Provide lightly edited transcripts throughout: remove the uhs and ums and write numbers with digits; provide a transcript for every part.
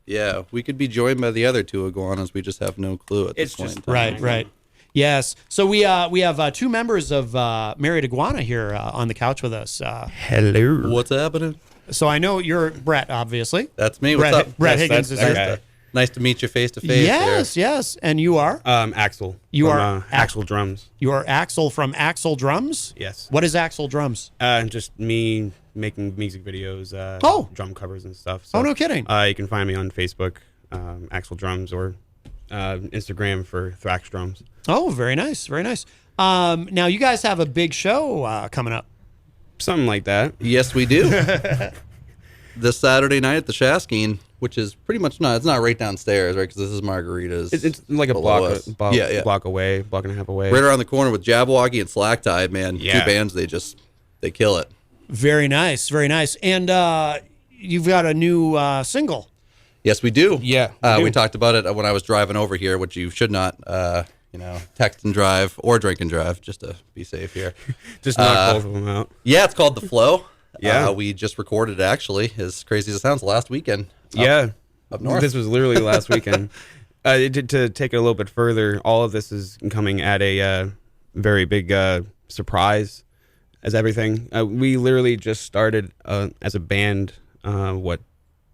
Yeah, we could be joined by the other two iguanas. We just have no clue at this point. Right. Yes. So we have two members of Married Iguana here on the couch with us. Hello. What's happening? So I know you're Brett, obviously. That's me. What's up? Brett Higgins is here. Nice to meet you face to face. Yes. And you are? Axel. You from, are Axel Drums. You are Axel from Axel Drums? Yes. What is Axel Drums? Just me making music videos, drum covers and stuff. So, no kidding. You can find me on Facebook, Axel Drums, or Instagram for Thrax Drums. Oh, very nice. Very nice. Now, you guys have a big show coming up. Something like that. Yes, we do. This Saturday night at the Shaskeen, which is pretty much it's not right downstairs, right? Because this is Margaritas. It's like a block away, block and a half away. Right around the corner with Jabberwocky and Slack Tide, man. Yeah. Two bands, they kill it. Very nice. And you've got a new single. Yes, we do. Yeah. We talked about it when I was driving over here, which you should not, text and drive or drink and drive, just to be safe here. Just knock both of them out. Yeah, it's called The Flow. Yeah. We just recorded it, actually, as crazy as it sounds, last weekend. Up north. This was literally last weekend. To take it a little bit further, all of this is coming at a very big surprise as everything. We literally just started as a band,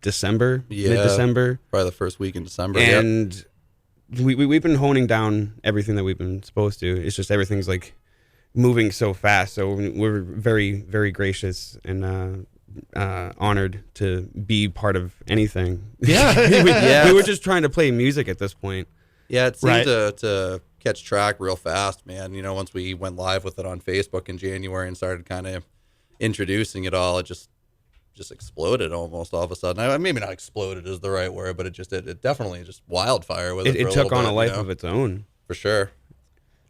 December? Yeah, mid-December? Probably the first week in December. And we've been honing down everything that we've been supposed to. It's just everything's like moving so fast. So we're very, very gracious and honored to be part of anything. Yeah. We were just trying to play music at this point. Yeah, it seemed to catch track real fast, man. Once we went live with it on Facebook in January and started kind of introducing it all, it just exploded almost all of a sudden. Maybe not exploded is the right word, but it definitely just wildfire with it. It took on a life of its own. For sure.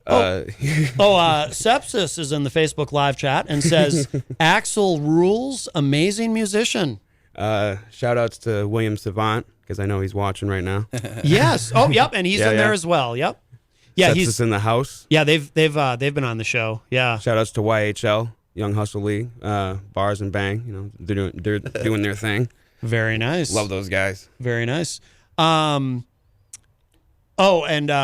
Sepsis is in the Facebook live chat and says, Axel rules, amazing musician. Shout outs to William Savant, because I know he's watching right now. Yes. Oh, yep. And he's in there as well. Yep. Yeah, he's in the house. Yeah, they've been on the show. Yeah. Shout outs to YHL, Young Hustle League, Bars and Bang. They're doing their thing. Very nice. Love those guys. Very nice. And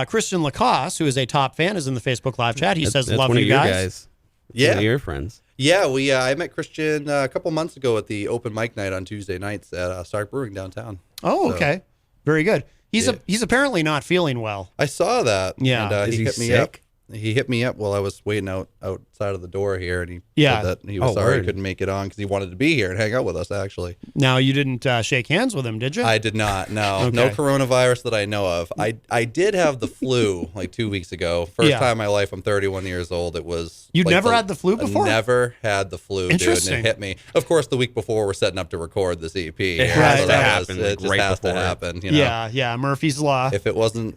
Christian Lacoste, who is a top fan, is in the Facebook live chat. He says, "Love you guys." Yeah, one of your friends. Yeah, I met Christian a couple months ago at the open mic night on Tuesday nights at Stark Brewing downtown. Oh, okay, very good. He's apparently not feeling well. I saw that. Yeah, and, is he hit me sick? up. He hit me up while I was waiting outside of the door here, and he said that he was sorry he couldn't make it on because he wanted to be here and hang out with us, actually. Now, you didn't shake hands with him, did you? I did not, no. Okay. No coronavirus that I know of. I did have the flu like 2 weeks ago. First time in my life. I'm 31 years old. It was... You'd never had the flu before? I never had the flu, dude, and it hit me. Of course, the week before, we're setting up to record this EP. It has to happen. It just has to happen. Yeah, Murphy's Law. If it wasn't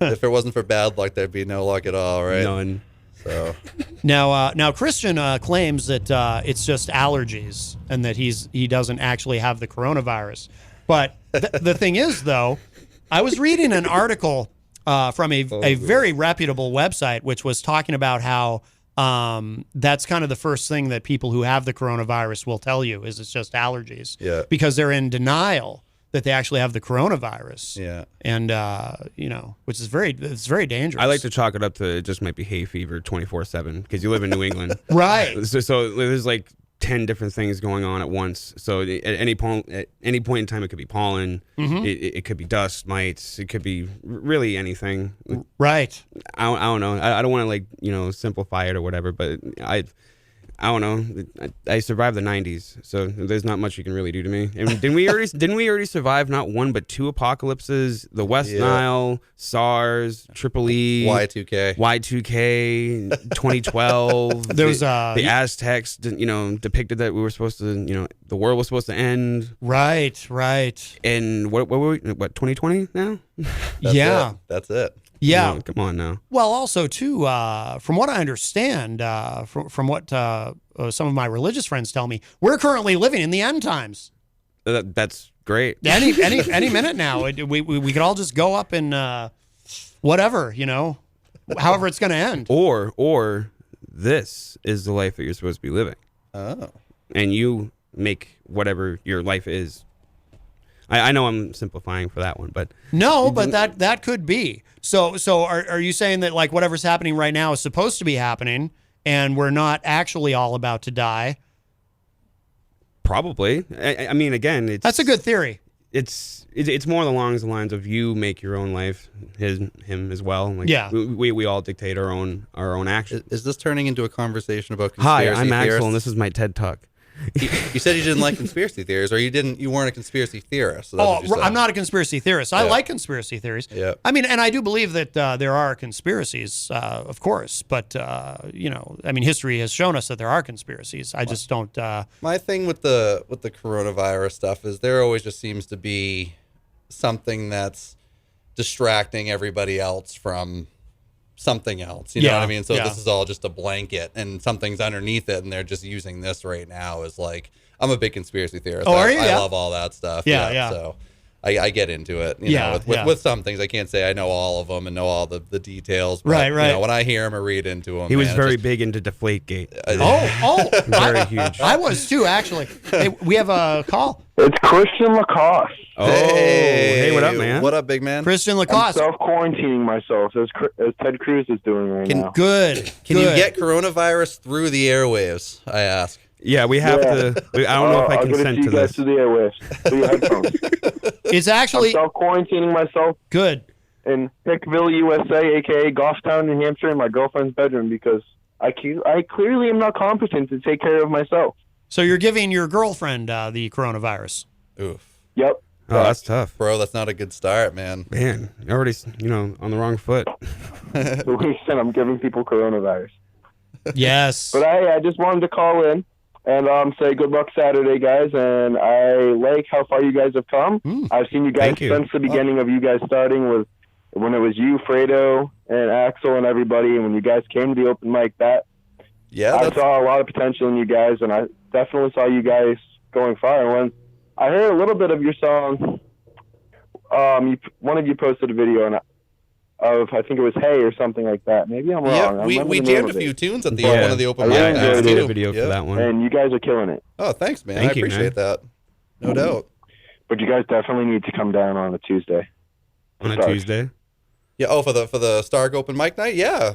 for bad luck, there'd be no luck at all, right? None. So now Christian claims that it's just allergies and that he doesn't actually have the coronavirus. But the thing is, though, I was reading an article from a very reputable website which was talking about how that's kind of the first thing that people who have the coronavirus will tell you is it's just allergies. Yeah. Because they're in denial that they actually have the coronavirus. Yeah. And, which is very dangerous. I like to chalk it up to it just might be hay fever 24/7 because you live in New England. Right. So there's like 10 different things going on at once. So at any point in time, it could be pollen. Mm-hmm. It could be dust mites. It could be really anything. Right. I don't know. I don't want to simplify it or whatever, but I don't know. I survived the 90s, so there's not much you can really do to me. And didn't we already survive not one but two apocalypses? The West Nile, SARS, Triple E, Y2K, 2012. There was the Aztecs, depicted that we were supposed to, the world was supposed to end. Right. And what were we? What 2020 now? That's it. Yeah. Come on now. Well, also, too, from what I understand, from what some of my religious friends tell me, we're currently living in the end times. That's great. Any minute now. We could all just go up and whatever, however it's going to end. Or this is the life that you're supposed to be living. Oh. And you make whatever your life is I know I'm simplifying for that one, but No, but that could be. So are you saying that like whatever's happening right now is supposed to be happening, and we're not actually all about to die? probably. I mean, again, That's a good theory. It's more along the lines of you make your own life, him as well. Like, Yeah. we all dictate our own actions. Is this turning into a conversation about Hi, conspiracy I'm theorists? Axel, and this is my TED Talk. You said you didn't like conspiracy theories, or you weren't a conspiracy theorist. So that's what you said. I'm not a conspiracy theorist. I Yeah. like conspiracy theories. Yeah. I mean, and I do believe that there are conspiracies, of course. But I mean, history has shown us that there are conspiracies. I just don't. My thing with the coronavirus stuff is there always just seems to be something that's distracting everybody else from something else. You know what I mean? So this is all just a blanket, and something's underneath it, and they're just using this right now as like, I'm a big conspiracy theorist. Oh, are you? I Yeah. love all that stuff. Yeah. So I get into it. You Yeah, know, yeah. with some things, I can't say I know all of them and know all the details. But, Right. You know, when I hear them or read into them, He was man, very it's big into Deflategate. Very huge. I was too, actually. Hey, we have a call. It's Christian Lacoste. Oh, hey, what up, man? What up, big man? Christian I'm Lacoste. self-quarantining myself, as Ted Cruz is doing right now. Good. Can you good. get coronavirus through the airwaves? I ask. Yeah, we have to. I don't know if I I'll get it consent to to you guys this. through the airwaves, through your headphones. It's I'm actually self-quarantining myself good. in Hickville, USA, a.k.a. Goffstown, New Hampshire, in my girlfriend's bedroom because I clearly am not competent to take care of myself. So you're giving your girlfriend the coronavirus. Oof. Yep. Oh, that's tough. Bro, that's not a good start, man. Man, you're already, on the wrong foot. The way I'm giving people coronavirus. Yes. But I just wanted to call in and say good luck Saturday, guys. And I like how far you guys have come. I've seen you guys Thank you. since the beginning of you guys starting with when it was you, Fredo, and Axel, and everybody. And when you guys came to the open mic, I saw a lot of potential in you guys, and I definitely saw you guys going far. And when I heard a little bit of your song, one of you posted a video of I think it was Hey or something like that. Maybe I'm wrong. I Yeah, don't we remember the name jammed a of it. few tunes at the Yeah. one of the open I mic really nights, enjoyed I did too. a video Yep. for that one. And you guys are killing it. Oh, thanks, man. Thank I you, appreciate that. No doubt. But you guys definitely need to come down on a Tuesday. On a Stark. Tuesday. Yeah. Oh, for the Stark open mic night. Yeah,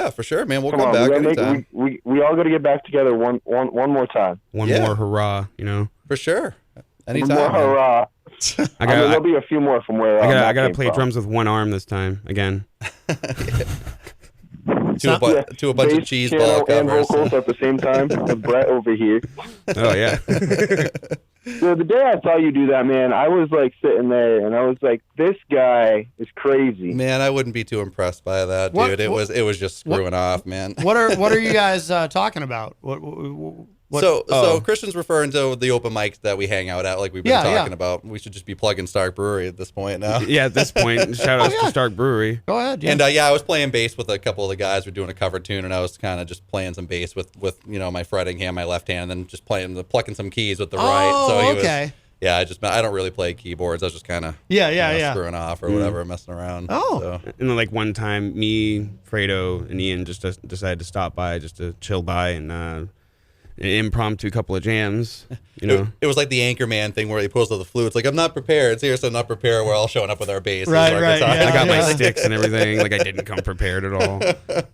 for sure, man. We'll come on, back we gotta anytime. we all got to get back together one more time. One Yeah. more hurrah, For sure. Anytime. One more man. hurrah. I There'll be a few more from where I that gotta came play from. drums with one arm this time again. To a bunch of Bass, cheese piano, ball and covers. vocals at the same time with Brett over here. Oh yeah. So the day I saw you do that, man, I was like sitting there and I was like, this guy is crazy. Man, I wouldn't be too impressed by that, What- dude. It was just screwing off, man. What are you guys talking about? What? So Christian's referring to the open mics that we hang out at, like we've been Yeah, talking yeah. about. We should just be plugging Stark Brewery at this point now. Yeah, at this point, shout outs to Stark Brewery. Go ahead. Yeah. And I was playing bass with a couple of the guys. We're doing a cover tune, and I was kind of just playing some bass with my fretting hand, my left hand, and then just plucking some keys with the right. So he okay. was, yeah, I don't really play keyboards. I was just kind of Yeah. screwing off or whatever, messing around. Oh. So. And then like one time, me, Fredo, and Ian just decided to stop by just to chill by and an impromptu couple of jams. It was like the Anchorman thing where he pulls out the flute. It's like, I'm not prepared. Seriously, I'm not prepared. We're all showing up with our bass. Right, right, yeah. I got my sticks and everything. Like I didn't come prepared at all.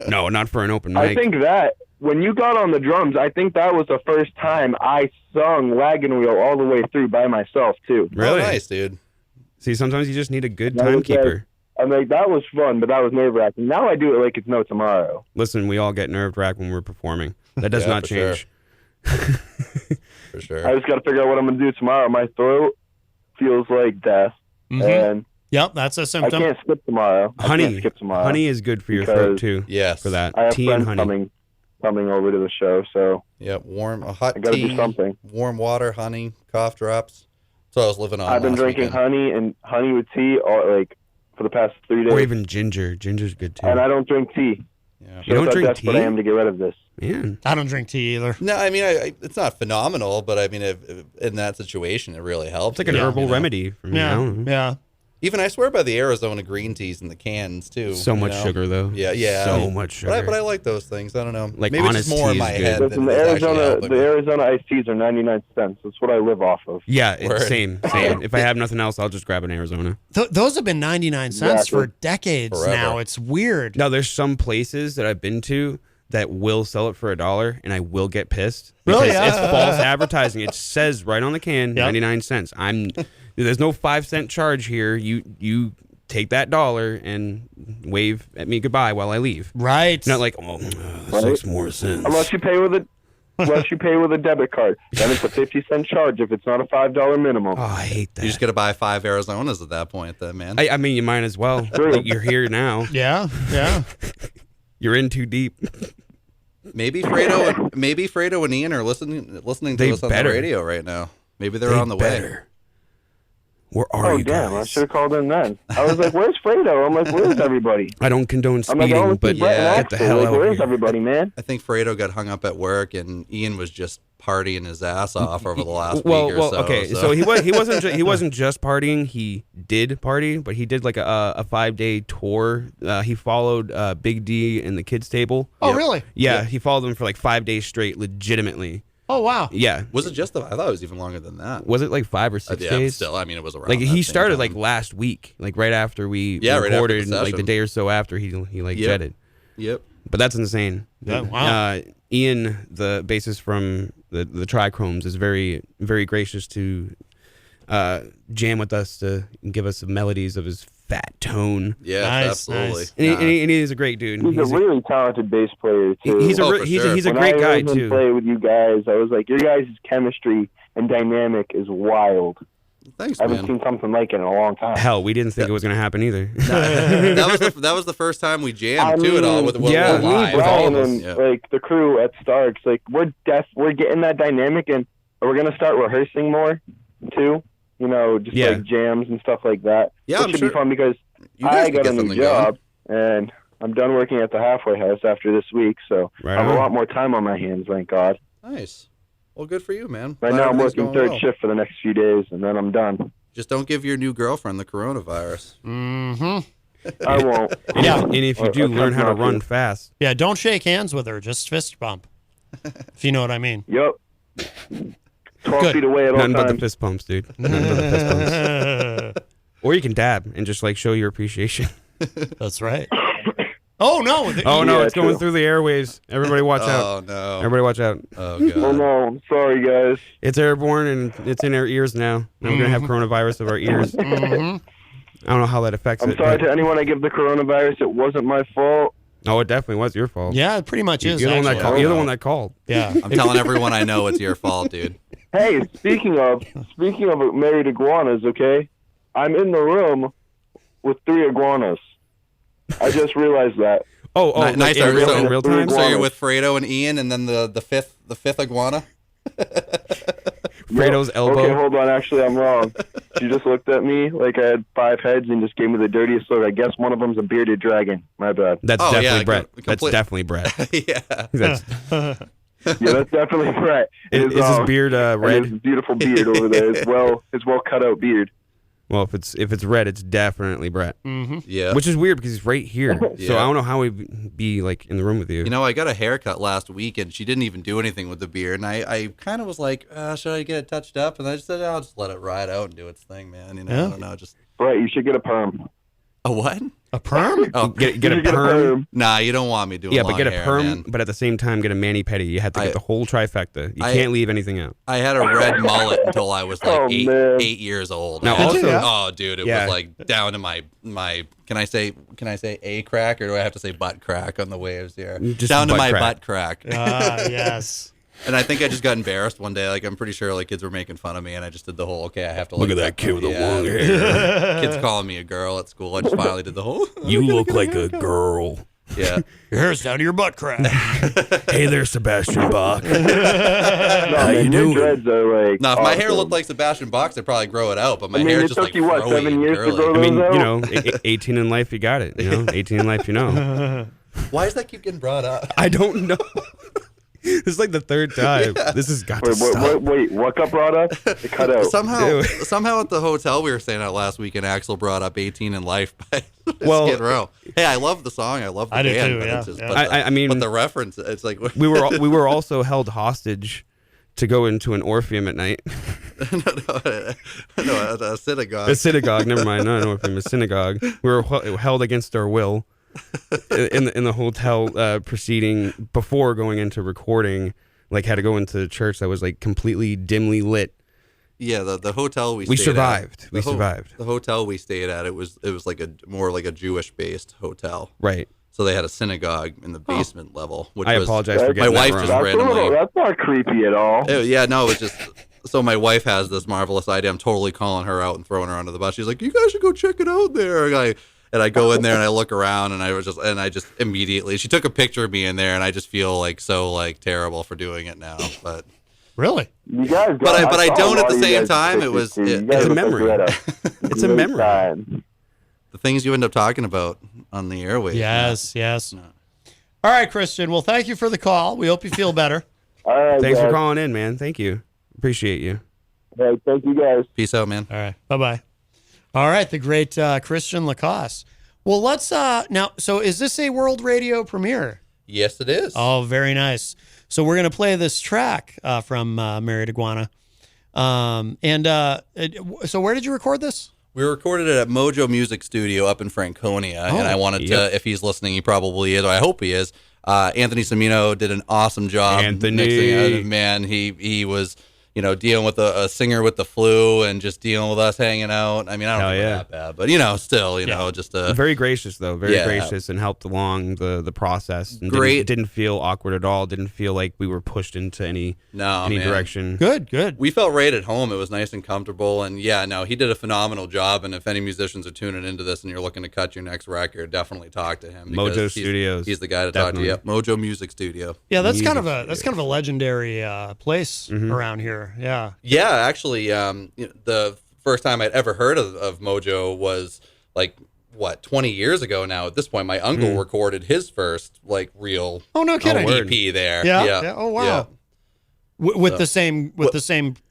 No, not for an open I mic. think that when you got on the drums, I think that was the first time I sung Wagon Wheel all the way through by myself too. Really? Oh, nice, dude. See, sometimes you just need a good That was timekeeper. I'm like, that was fun, but that was nerve-wracking. Now I do it like it's no tomorrow. Listen, we all get nerve wracked when we're performing. That does Yeah, not for sure. change. For sure. I just got to figure out what I'm going to do tomorrow. My throat feels like death, and Yep, that's a I symptom. can't skip tomorrow. I can't Honey, skip tomorrow. honey is good for your Because- throat too. Yes. For that, I have tea and friends honey. coming over to the show, so Yeah, a hot I gotta tea, do something. warm water, honey, cough drops. That's what I was living on. I've been last drinking weekend. honey and honey with tea for the past 3 days, Or even ginger. Ginger's good too. and I don't drink tea. Yeah. You don't Shows how drink desperate tea? I am to get rid of this. Man, I don't drink tea either. No, I mean, it's not phenomenal, but I mean, if in that situation, it really helps. it's like an herbal remedy for me. I Yeah, don't know. yeah. Even I swear by the Arizona green teas in the cans too. So much sugar though. Yeah. So much sugar. But I like those things. I don't know. Like maybe it's just more in my head. Listen, the Arizona iced teas are 99 cents. That's what I live off of. Yeah, same. If I have nothing else, I'll just grab an Arizona. Those have been 99 cents for decades now. It's weird. Now, there's some places that I've been to that will sell it for $1, and I will get pissed. Really? Because it's false advertising. It says right on the can, 99 cents. There's no 5-cent charge here. You take that $1 and wave at me goodbye while I leave. Right. Not like, 6 more cents. Unless you pay with a debit card, then it's a 50-cent charge if it's not a $5 minimum. Oh, I hate that. You just got to buy 5 Arizonas at that point, then, man. I mean, you might as well. You're here now. Yeah. You're in too deep. Maybe Fredo and Ian are listening to us on the radio right now. Maybe they're on the way. Where are you damn, guys? I should have called in then. I was like, where's Fredo? I'm like, where's everybody? I don't condone speeding, but get the hell out where's here. Everybody, man? I think Fredo got hung up at work, and Ian was just partying his ass off over the last week or so. Okay, so he wasn't just partying. He did party, but he did like a 5-day tour. He followed Big D and the kids table. Oh, really? Yeah, he followed them for like 5 days straight, legitimately. Oh, wow. Yeah. Was it just I thought it was even longer than that. Was it like 5 or 6 days? Still, I mean, it was around. Like he started like last week, like right after we recorded, right after like the day or so after he jetted. Yep. But that's insane. Yeah, wow. Ian, the bassist from the Trichromes, is very, very gracious to jam with us to give us the melodies of his fat tone. Yeah, nice, absolutely. Nice. And he is a great dude. He's a really talented bass player too. He's a great guy too. When I play with you guys, I was like, your guys' chemistry and dynamic is wild. Thanks, I man. haven't seen something like it in a long time. Hell, we didn't think it was going to happen either. that was the first time we jammed too at all with yeah, live. Me, Brian, all and like the crew at Starks, like we're getting that dynamic, and we're gonna start rehearsing more too. You know, just like jams and stuff like that. Yeah, it should be fun because I got a new job and I'm done working at the halfway house after this week, so I have a lot more time on my hands. Thank God. Nice. Well, good for you, man. Right now I'm working third shift for the next few days, and then I'm done. Just don't give your new girlfriend the coronavirus. Mm-hmm. I won't. And if you do, learn how to run fast. Yeah, don't shake hands with her. Just fist bump. If you know what I mean. Yep. 12 feet away at all times. Nothing but the times. fist pumps, dude. Nothing but the fist pumps. Or you can dab and just like show your appreciation. That's right. Oh no! It's going through the airways. Everybody watch out. Oh no! Everybody watch out. Oh god! Oh no! I'm sorry, guys. It's airborne and it's in our ears now. Now we're gonna have coronavirus of our ears. Mm-hmm. I don't know how that affects I'm sorry to anyone I give the coronavirus. It wasn't my fault. Oh, it definitely was your fault. Yeah, it pretty much is. You're the one that called. Yeah, I'm telling everyone I know it's your fault, dude. Hey, speaking of married iguanas, okay? I'm in the room with 3 iguanas. I just realized that. Nice. In real time. So you're with Fredo and Ian, and then the fifth iguana. Fredo's elbow. Okay, hold on. Actually, I'm wrong. She just looked at me like I had 5 heads and just gave me the dirtiest look. I guess one of them's a bearded dragon. My bad. That's definitely Brett. That's definitely Brett. Yeah. That's definitely Brett. Is his beard red? His beautiful beard over there. His well cut out beard. Well, if it's red, it's definitely Brett. Mm-hmm. Yeah. Which is weird because he's right here. So I don't know how he'd be like in the room with you. You know, I got a haircut last week, and she didn't even do anything with the beard. And I kind of was like, should I get it touched up? And I just said, I'll just let it ride out and do its thing, man. You know, I don't know. Just Brett, you should get a perm. a what? A perm? Oh, get a perm. Nah, you don't want me doing. Yeah, but get a hair, perm, man. but at the same time get a mani-pedi. You have to get the whole trifecta. You can't leave anything out. I had a red mullet until I was like 8 years old. Now man. also, oh, dude, it was like down to my. Can I say a crack, or do I have to say butt crack on the waves here? Just down to my crack. butt crack. Yes. And I think I just got embarrassed one day. Like, I'm pretty sure like kids were making fun of me, and I just did the whole, okay, I have to Look at that kid with the long hair. Kids calling me a girl at school. I just finally did the whole. You look like a girl. Yeah. Your hair's down to your butt crack. Hey there, Sebastian Bach. No, man, your dreads are like. Now, if my hair awesome. looked like Sebastian Bach's, I'd probably grow it out. But my I mean, hair it is just took like you, what, froey 7 and years to curly. grow I mean, those out? 18 in life, you got it. 18 in life, you know. Why does that keep getting brought up? I don't know. This is like the third time. This has got to Wait, stop. wait, what got brought up? It cut out. Somehow at the hotel we were staying at last weekend, Axel brought up 18 in Life by Skid Row. Hey, I love the song. I love the band. I do too, but yeah. it's just, Yeah. but the reference, it's like... we were also held hostage to go into an Orpheum at night. no, a synagogue. A synagogue, never mind, not an Orpheum, a synagogue. We were held against our will in the hotel proceeding before going into recording. Like, had to go into church that was like completely dimly lit. Yeah, the hotel we survived. At, we survived. The hotel we stayed at, it was like more like a Jewish based hotel. Right. So they had a synagogue in the basement level. Which I apologize for getting my wife that just wrong. randomly. That's not creepy at all. Yeah, no, it's just so my wife has this marvelous idea. I'm totally calling her out and throwing her under the bus. She's like, "You guys should go check it out there." And I go in there and I look around and I just immediately, she took a picture of me in there and I just feel like so like terrible for doing it now. But really, you guys. But I don't at the same time. It's a memory. It's a memory. The things you end up talking about on the airwaves. Yes. No. All right, Christian. Well, thank you for the call. We hope you feel better. All right, thanks guys. for calling in, man. Thank you. Appreciate you. All right, thank you, guys. Peace out, man. All right. Bye-bye. All right, the great Christian Lacoste. Well, let's now. So, is this a world radio premiere? Yes, it is. Oh, very nice. So, we're going to play this track from Married Iguana. So, where did you record this? We recorded it at Mojo Music Studio up in Franconia, and I wanted to, if he's listening, he probably is, or I hope he is. Anthony Semino did an awesome job mixing it. Man, he was, dealing with a singer with the flu and just dealing with us hanging out. I mean, I don't think it was that bad, but still, just very gracious though, gracious, and helped along the process. And Great, didn't feel awkward at all. Didn't feel like we were pushed into any direction. Good. We felt right at home. It was nice and comfortable, and he did a phenomenal job. And if any musicians are tuning into this and you're looking to cut your next record, definitely talk to him. Mojo Studios. He's the guy to talk to. Yep, Mojo Music Studio. Yeah, that's kind of a legendary place around here. Yeah. Yeah, actually, the first time I'd ever heard of Mojo was like 20 years ago now. At this point, my uncle recorded his first real EP there. Yeah. Oh wow. Yeah. With the same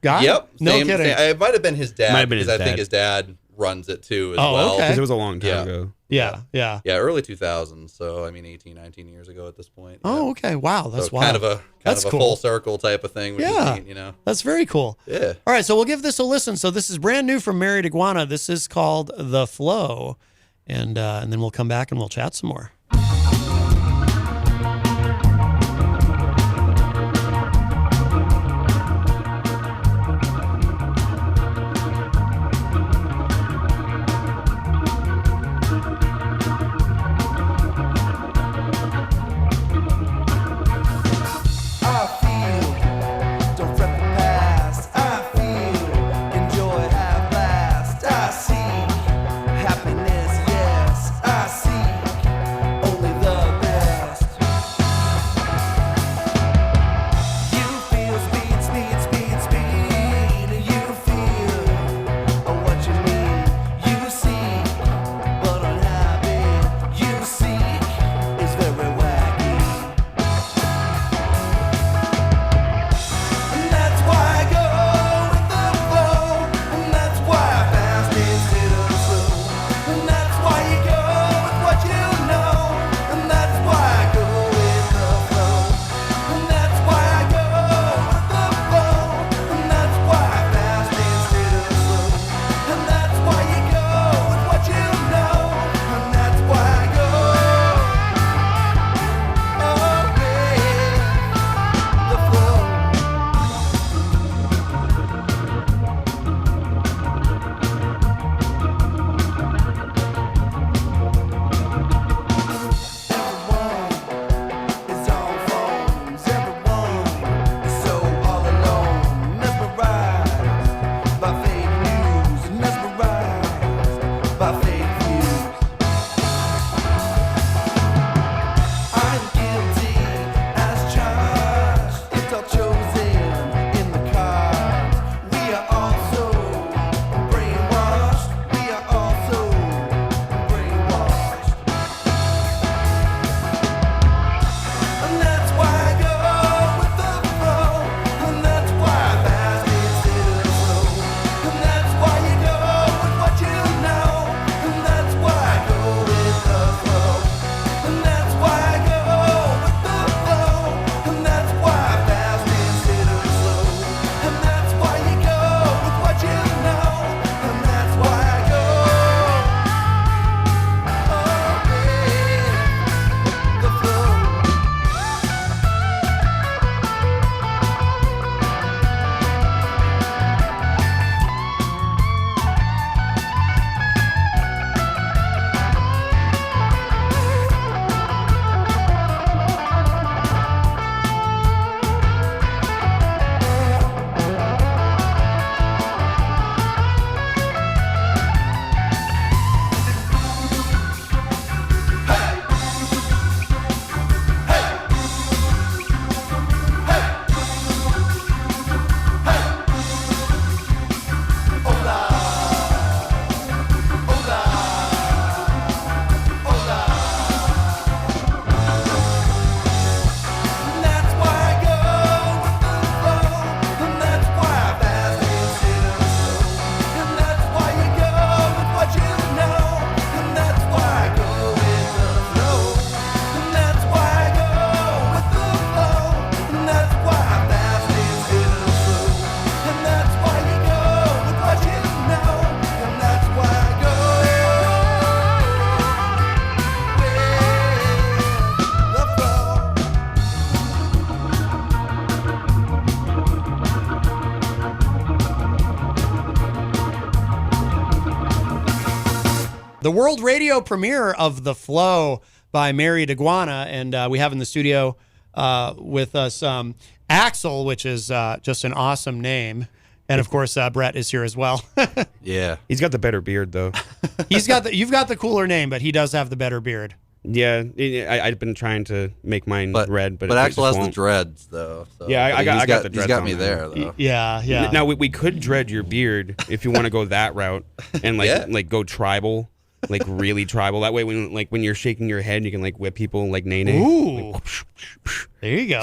guy. Yep. No kidding. It might have been his dad because I think his dad runs it too as well. Okay. Because it was a long time ago. Yeah. Early 2000s. So 18, 19 years ago at this point. Oh, okay. Wow, that's wild. Kind of a cool. Full circle type of thing. Which is neat, That's very cool. Yeah. All right, so we'll give this a listen. So this is brand new from Married Iguana. This is called The Flow, and then we'll come back and we'll chat some more. The world radio premiere of The Flow by Married Iguana, and we have in the studio with us Axel, which is just an awesome name. And of course, Brett is here as well. Yeah. He's got the better beard, though. You've got the cooler name, but he does have the better beard. Yeah, I've been trying to make mine red, but Axel has won't. the dreads, though. So. Yeah, I got the dreads. He's got on me there, though. Yeah. Now we could dread your beard if you want to go that route and like go tribal, like really tribal. That way, when you're shaking your head, you can like whip people like Nene. Ooh, Like, there you go.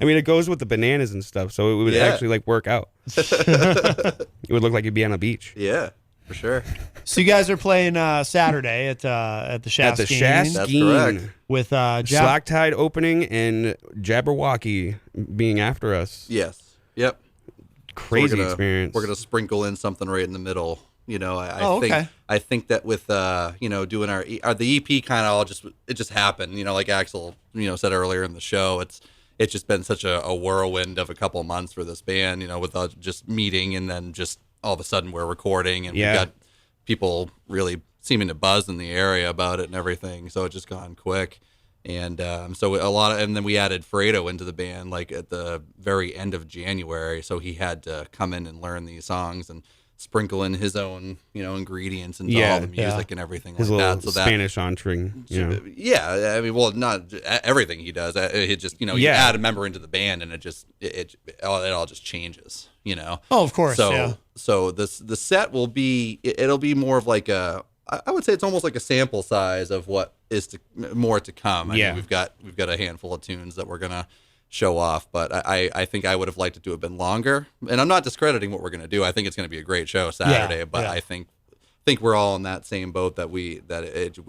I mean, it goes with the bananas and stuff, so it would actually like work out. It would look like you'd be on a beach. Yeah, for sure. So you guys are playing Saturday at the Shaskeen. At the Shaskeen. That's correct. With Slack Tide opening and Jabberwocky being after us. Yes. Yep. Crazy experience. We're gonna sprinkle in something right in the middle. You know, okay. I think that with doing our the EP kind of it just happened. You know, like Axel said earlier in the show, it's just been such a whirlwind of a couple of months for this band. You know, with just meeting and then just all of a sudden we're recording and we've got people really seeming to buzz in the area about it and everything. So it's just gone quick. And and then we added Fredo into the band like at the very end of January. So he had to come in and learn these songs and sprinkle in his own, ingredients into all the music and everything his like little that. So Spanish entree, Yeah, I mean, well, not everything he does. It just, you add a member into the band, and it all just changes, Oh, of course. So the set will be it'll be more of like I would say it's almost like a sample size of what is more to come. I mean, we've got a handful of tunes that we're gonna show off, but I think I would have liked it to have been longer. And I'm not discrediting what we're going to do. I think it's going to be a great show Saturday, but I think we're all in that same boat that we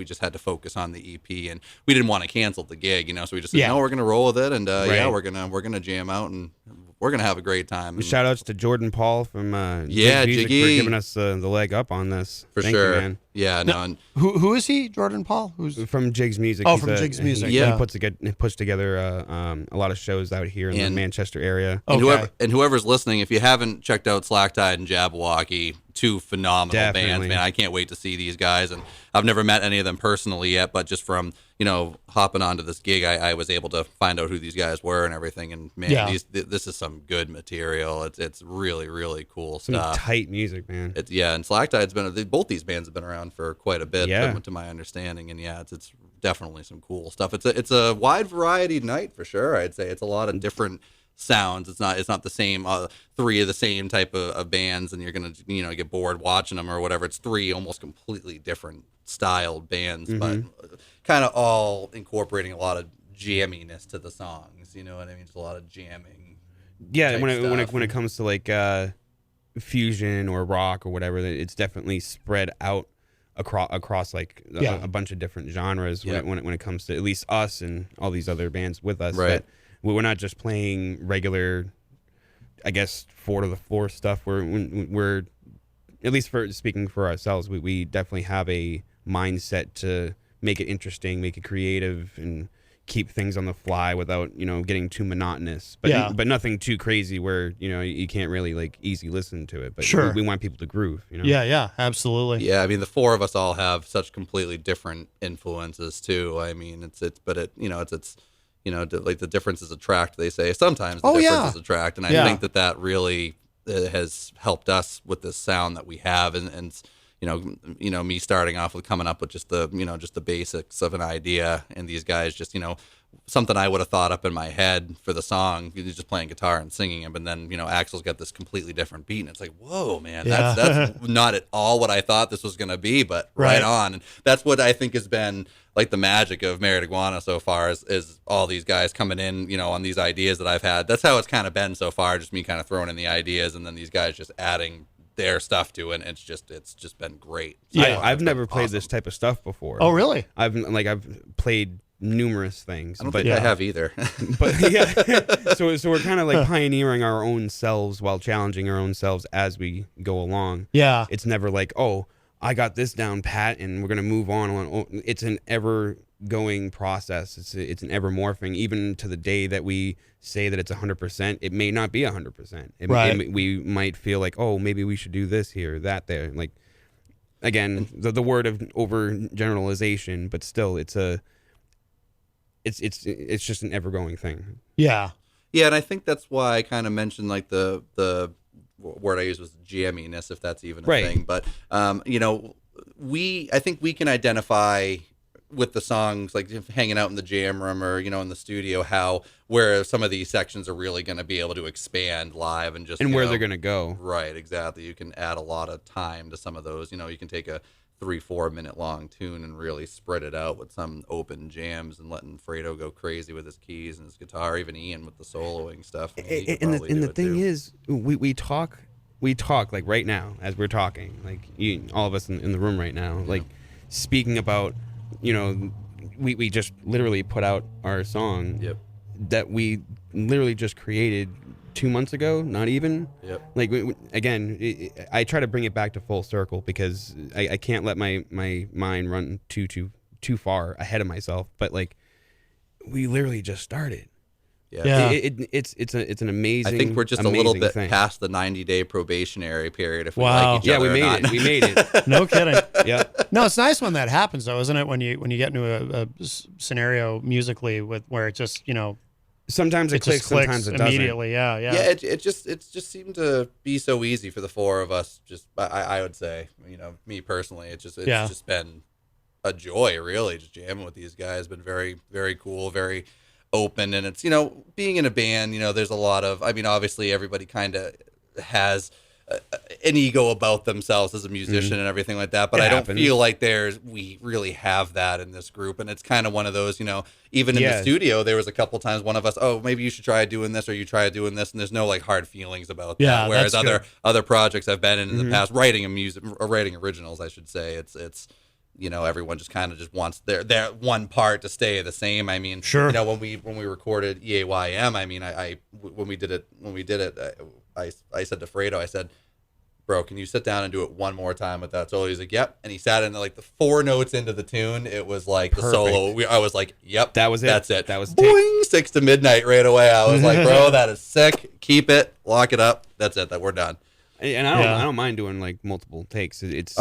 just had to focus on the EP, and we didn't want to cancel the gig, so we just said, no, we're going to roll with it, and we're going to jam out, and we're going to have a great time. Shout outs to Jordan Paul from Jiggy for giving us the leg up on this. For Thank sure. you, man. Yeah, no. And who is he? Jordan Paul? Who's from Jigs Music? Oh, from Jigs Music. He puts together a lot of shows out here in the Manchester area. And whoever's listening, if you haven't checked out Slack Tide and Jabberwocky, two phenomenal bands, man. I can't wait to see these guys, and I've never met any of them personally yet, but just from hopping onto this gig, I was able to find out who these guys were and everything, and man, this is some good material. It's really, really cool stuff. Some tight music, man. And Slack Tide's both these bands have been around for quite a bit, to my understanding, and it's definitely some cool stuff. It's a wide variety night for sure. I'd say it's a lot of different sounds. It's not the same three of the same type of bands, and you're gonna get bored watching them or whatever. It's three almost completely different styled bands, but kind of all incorporating a lot of jamminess to the songs. You know what I mean? Just a lot of jamming. Yeah, when it comes to like fusion or rock or whatever, it's definitely spread out across like a bunch of different genres. When it comes to at least us and all these other bands with us, right? We're not just playing regular, I guess, 4 to the floor stuff. We're at least for speaking for ourselves, we definitely have a mindset to make it interesting, make it creative, and keep things on the fly without getting too monotonous. But nothing too crazy where you can't really like easy listen to it. But sure, we want people to groove. Yeah, absolutely. Yeah, I mean the four of us all have such completely different influences too. I mean it's like the differences attract, they say. Sometimes the differences attract, and I think that really has helped us with this sound that we have, and me starting off with coming up with just the basics of an idea, and these guys just something I would have thought up in my head for the song, just playing guitar and singing it, but then Axel's got this completely different beat, and it's like, whoa, man, that's not at all what I thought this was going to be, but right on. And that's what I think has been like the magic of Married Iguana so far is all these guys coming in, on these ideas that I've had. That's how it's kind of been so far, just me kind of throwing in the ideas, and then these guys just adding their stuff to it, and it's just been great. So I've never played this type of stuff before. Oh, really? I've played numerous things. I don't think I have either. But so we're kind of like pioneering our own selves while challenging our own selves as we go along. Yeah. It's never like, oh, I got this down pat and we're going to move on. It's an ever going process. It's an ever morphing, even to the day that we say that it's 100%. It may not be 100%. We might feel like, oh, maybe we should do this here, that there. Like again, the word of overgeneralization, but still, it's just an ever-going thing. Yeah. Yeah, and I think that's why I kind of mentioned like the word I used was jamminess, if that's even a thing. But you know, I think we can identify with the songs, like hanging out in the jam room or, you know, in the studio, where some of these sections are really going to be able to expand live and just, and where they're going to go. Right, exactly. You can add a lot of time to some of those. You know, you can take a 3-4 minute long tune and really spread it out with some open jams and letting Fredo go crazy with his keys and his guitar, even Ian with the soloing stuff. I mean, and the thing is, we talk like right now as we're talking, like all of us in the room right now, like speaking about, you know, we just literally put out our song that we literally just created 2 months ago, not even. Like again, I try to bring it back to full circle because I can't let my mind run too far ahead of myself. But like, we literally just started. It's an amazing. I think we're just a little bit past the 90-day probationary period. If we wow. like each other, we made it. We made it. No kidding. Yeah. No, it's nice when that happens, though, isn't it? When you get into a scenario musically where it just, you know, sometimes it clicks, sometimes it doesn't. Immediately. Yeah. It just seemed to be so easy for the four of us. Just I would say, you know, me personally, it's just been a joy, really, just jamming with these guys. Been very, very cool, very open. And it's, you know, being in a band, you know, there's a lot of, I mean, obviously everybody kind of has an ego about themselves as a musician and everything like that, but I don't feel like we really have that in this group. And it's kind of one of those, you know, even in the studio, there was a couple times one of us, oh, maybe you should try doing this or you try doing this, and there's no like hard feelings about that. Whereas other projects I've been in the past, writing originals, I should say, it's you know, everyone just kind of just wants their one part to stay the same. I mean, you know, when we recorded EAYM, I mean, when we did it, I said to Fredo, I said, bro, can you sit down and do it one more time with that solo? He's like, yep. And he sat in like the 4 notes into the tune. It was like the solo. I was like, yep, that was it. That's it. That was boing, 6 to midnight right away. I was like, bro, that is sick. Keep it, lock it up. That's it. That we're done. And I don't mind doing like multiple takes. It's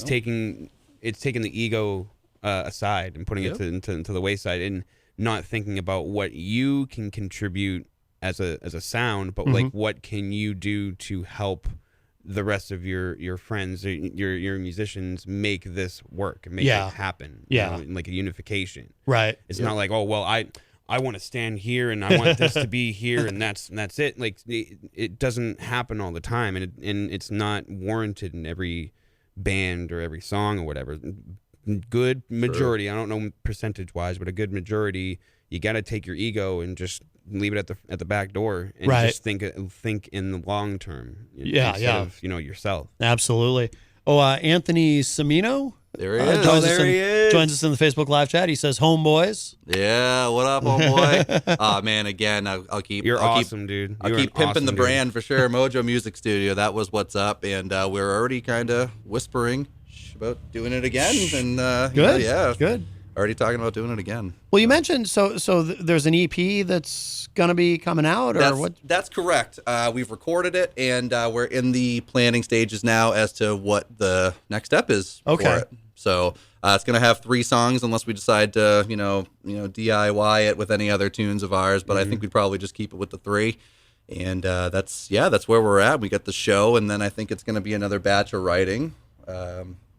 taking the ego aside and putting it into the wayside and not thinking about what you can contribute as a sound, but like what can you do to help the rest of your friends, your musicians make this work and make it happen. You know, like a unification. Right. It's not like, oh well, I want to stand here and I want this to be here and that's it. Like it doesn't happen all the time, and it's not warranted in every band or every song or whatever. Good majority, I don't know percentage wise, but a good majority, you got to take your ego and just leave it at the back door and just think in the long term. Instead of, you know, yourself. Absolutely. Oh, Anthony Semino. There he is. Joins us in the Facebook live chat. He says, "Homeboys." Yeah, what up, homeboy? Oh man, again, I'll keep. You're awesome, dude. I'll keep pimping the brand for sure. Mojo Music Studio. That was what's up, and we're already kind of whispering about doing it again. And good, good. Already talking about doing it again. Well, you mentioned so there's an EP that's gonna be coming out, or what? That's correct. We've recorded it, and we're in the planning stages now as to what the next step is for it. So it's gonna have 3 songs, unless we decide to, you know, DIY it with any other tunes of ours. But I think we'd probably just keep it with the 3. And that's where we're at. We got the show, and then I think it's gonna be another batch of writing.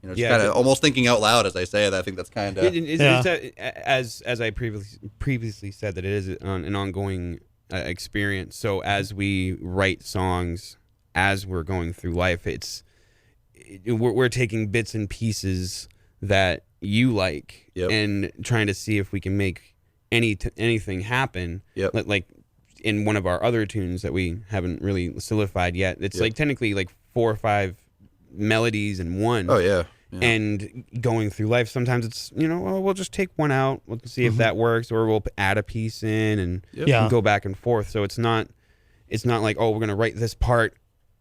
You know, just kind of almost thinking out loud as I say it. I think that's kind of as I previously said, that it is an ongoing experience. So as we write songs, as we're going through life, we're taking bits and pieces that you like and trying to see if we can make anything happen. Like in one of our other tunes that we haven't really solidified yet. It's like technically like 4 or 5 melodies in one. Oh yeah. And going through life, sometimes it's, you know, we'll just take one out, we'll see if that works, or we'll add a piece in and go back and forth. So it's not like, oh, we're gonna write this part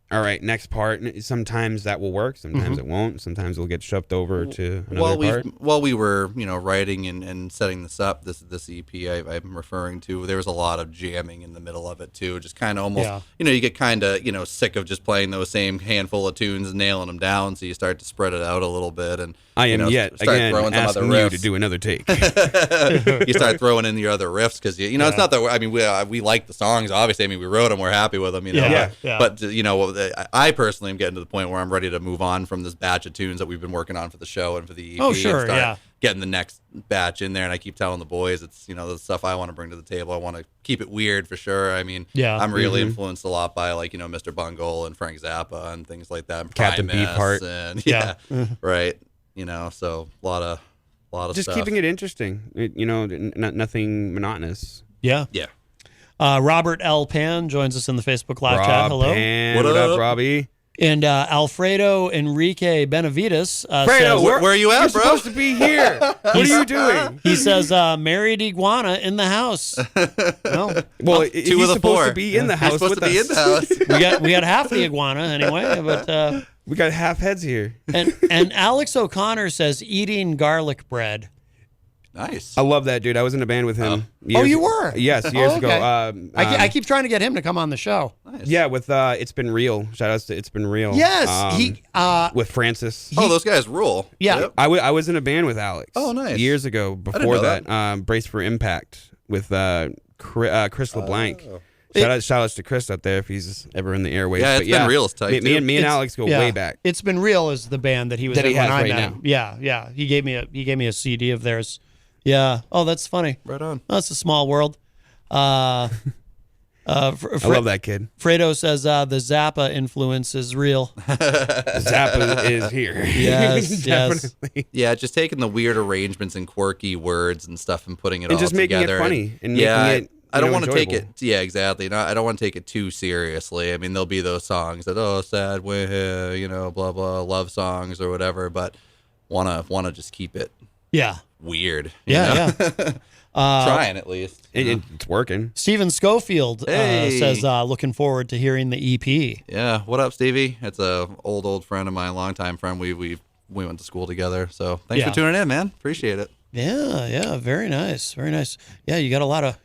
all right, next part. Sometimes that will work. Sometimes it won't. Sometimes it'll get shoved over to another part. While we were, writing and setting this up, this EP I'm referring to, there was a lot of jamming in the middle of it too. Just kind of almost, you get kind of, sick of just playing those same handful of tunes and nailing them down. So you start to spread it out a little bit. And I am again asking you to do another take. You start throwing in your other riffs because it's not that we like the songs. Obviously, we wrote them. We're happy with them. But I personally am getting to the point where I'm ready to move on from this batch of tunes that we've been working on for the show and for the EP. Oh, sure, and start getting the next batch in there. And I keep telling the boys, it's the stuff I want to bring to the table. I want to keep it weird for sure. I'm really influenced a lot by Mr. Bungle and Frank Zappa and things like that. And Captain Primus Beefheart. and right. So a lot of just stuff. keeping it interesting. Nothing monotonous. Yeah. Yeah. Robert L. Pan joins us in the Facebook live chat. Hello. Pan. What What up? up, Robbie? And Alfredo Enrique Benavides Fredo, says, where are you at, You're bro? supposed to be here. What are you doing? he says, married iguana in the house. No, Well, Two he's of the supposed four. to be in the You're house supposed with to be us. in the house. we got half the iguana anyway. But We got half heads here. and Alex O'Connor says eating garlic bread. Nice. I love that dude. I was in a band with him. Oh, you were? Yes, years Oh, ago. okay. I keep trying to get him to come on the show. Nice. Yeah, with It's Been Real. Shout outs to It's Been Real. Yes, with Francis. those guys rule. Yeah. Yep. I was in a band with Alex. Oh, nice. Years ago. Before know that, Brace for Impact with Chris LeBlanc. Oh. Shout outs to Chris up there if he's ever in the airwaves. Yeah, But It's Been Real is tight, Me too. and Alex go way back. It's Been Real is the band that he was That in he when has I right met now. him. Yeah. He gave me a CD of theirs. Yeah. Oh, that's funny. Right on. Oh, that's a small world. I love that kid. Fredo says the Zappa influence is real. Zappa is here. Yes, Definitely. Yeah, just taking the weird arrangements and quirky words and stuff and putting it And all just making together. it funny and yeah, making it. I don't want to take enjoyable. it. Yeah, exactly. No, I don't want to take it too seriously. There'll be those songs that sad, blah blah, love songs or whatever. But wanna just keep it weird. you know? Trying at least. It's working. Steven Schofield Hey. says looking forward to hearing the EP. Yeah. What up, Stevie? It's a old friend of mine, longtime friend. We went to school together. So thanks for tuning in, man. Appreciate it. Yeah, very nice, very nice. Yeah, you got a lot of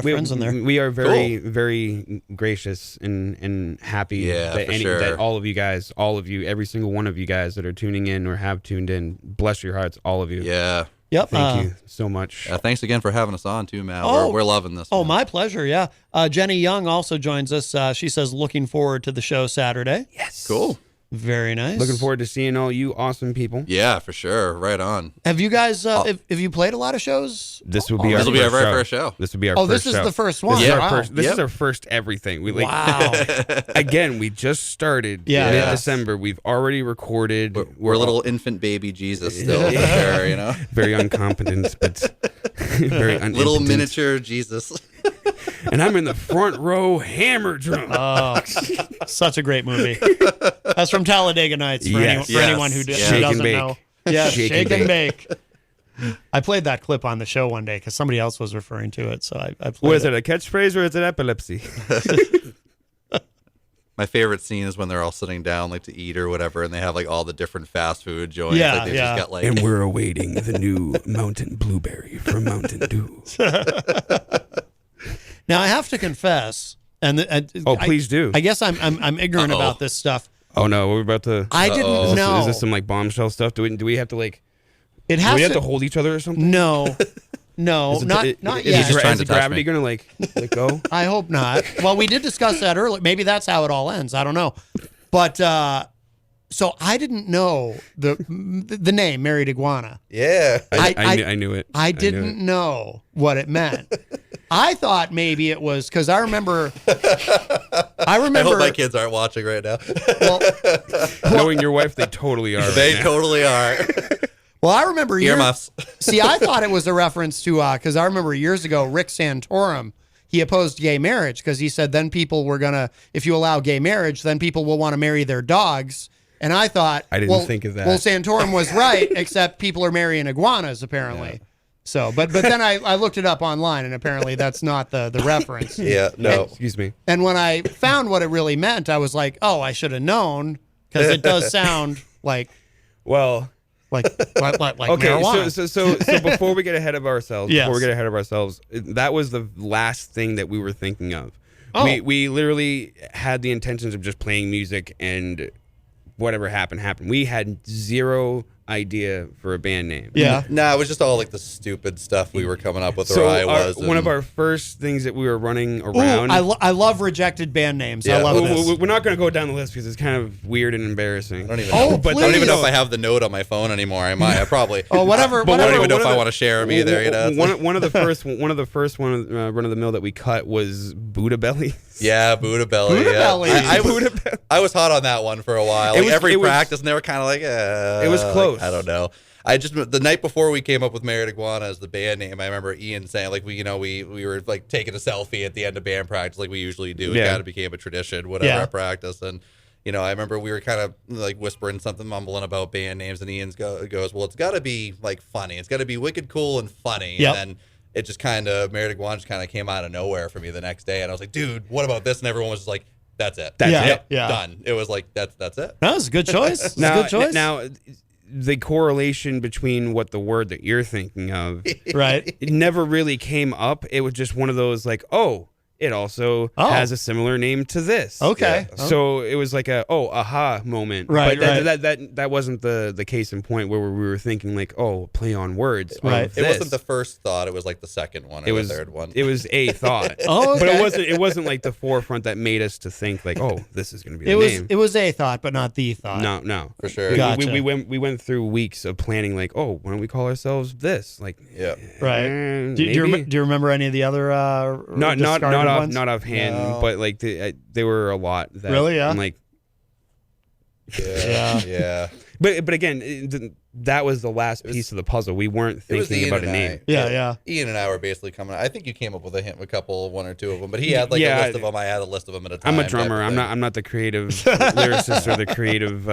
friends in there. We are very, very gracious and happy that, for sure. that all of you, every single one of you guys that are tuning in or have tuned in, bless your hearts, all of you. Yeah. Yep. Thank you so much. Thanks again for having us on too, Matt. Oh. We're loving this. Oh, man. my pleasure. Yeah. Jenny Young also joins us. She says looking forward to the show Saturday. Yes. Cool. Very nice. Looking forward to seeing all you awesome people. Yeah, for sure. Right on. Have you guys have you played a lot of shows? This will be This our will be our first very show. first show. This will be our Oh, first this show. is the first one. This is Wow. our first. This Yep. is our first everything. We Wow. again. We just started. Yeah. Mid-December. We've already recorded. We're little infant baby Jesus still, for sure, very incompetent, but very Little unimpotent. miniature Jesus. And I'm in the front row hammer drum. Oh, such a great movie. That's from Talladega Nights for, Yes. anyone who, Yes. who Shake and doesn't bake. know. Yeah, Shake shake, and and bake. I played that clip on the show one day because somebody else was referring to it, so I played What is it? A catchphrase or is it epilepsy? My favorite scene is when they're all sitting down to eat or whatever, and they have all the different fast food joints. Yeah, they've yeah. just got And we're awaiting the new Mountain Blueberry from Mountain Dew. Now I have to confess, Please do. I guess I'm ignorant about this stuff. Oh no, we're about to. I didn't know. Is this some bombshell stuff? Do we have to It Do has we have to to hold each other or something? No, not Is yet. just trying Is to the touch gravity me. gonna let go? I hope not. Well, we did discuss that earlier. Maybe that's how it all ends. I don't know. But so I didn't know the name Married Iguana. Yeah. I knew it. I didn't know what it meant. I thought maybe it was because I remember. I hope my kids aren't watching right now. Well, Knowing your wife, they totally are. They right now. totally are. well, I remember Earmuffs. See, I thought it was a reference to because I remember years ago Rick Santorum. He opposed gay marriage because he said then people were gonna, if you allow gay marriage, then people will want to marry their dogs. And I thought, I didn't think of that. Well, Santorum was right, except people are marrying iguanas apparently. So, but then I looked it up online, and apparently that's not the reference. Yeah, no. Excuse me. And when I found what it really meant, I was like, oh, I should have known, because it does sound like Well, okay, marijuana. So before we get ahead of ourselves, Yes. that was the last thing that we were thinking of. Oh. We literally had the intentions of just playing music, and whatever happened. We had zero idea for a band name. Yeah. Nah, it was just all like the stupid stuff we were coming up with. So where I was. one of our first things that we were running Ooh, around. I love rejected band names. I Yeah. love this. We're not going to go down the list because it's kind of weird and embarrassing. I don't even. Oh, know. but I don't even know please. if I have the note on my phone anymore. I might. I probably. Oh, whatever. But I don't even know one if of I the- want to share them either. You know. One of the first run of the mill that we cut was Buddha Belly. Yeah, Buddha Belly. Buddha yeah. Belly. I was hot on that one for a while. It Like was- every it was- practice, and they were kind of like, It was close. I don't know. I just the night before we came up with Married Iguana as the band name, I remember Ian saying like we were like taking a selfie at the end of band practice like we usually do. It Yeah. kind of became a tradition, whatever Yeah. at practice. And I remember we were kind of like whispering something, mumbling about band names, and Ian goes, "Well, it's got to be like funny. It's got to be wicked cool and funny." Yep. And then it just kind of Married Iguana just kind of came out of nowhere for me the next day, and I was like, "Dude, what about this?" And everyone was just like, "That's it. That's Yep, it. Yeah. Done." It was like that's it. That was a good choice. It's a good choice. Now, the correlation between what the word that you're thinking of, right. it never really came up. It was just one of those like, oh, it also Oh. has a similar name to this. Okay. Yeah. So it was like aha moment. Right, But right. that wasn't the case in point where we were thinking like, oh, play on words. Right. Of It this. wasn't the first thought. It was like the second one or It was the third one. It was a thought. Oh, But okay. it wasn't like the forefront that made us to think like, oh, this is going to be the It name. was a thought, but not the thought. No. For sure. Gotcha. We went through weeks of planning like, oh, why don't we call ourselves this? Like, Yeah. Right. Do you maybe. do you remember any of the other not discarded ones? offhand, No. but like there were a lot that Really? Yeah. I'm like, Yeah. Yeah. but again, that was the last piece of the puzzle. We weren't It was thinking Ian about a and name. Yeah. Ian and I were basically coming. I think you came up with a couple, one or two of them, but he had like Yeah, a list of them. I had a list of them at a time. I'm a type drummer. of I'm thing. not the creative lyricist or the creative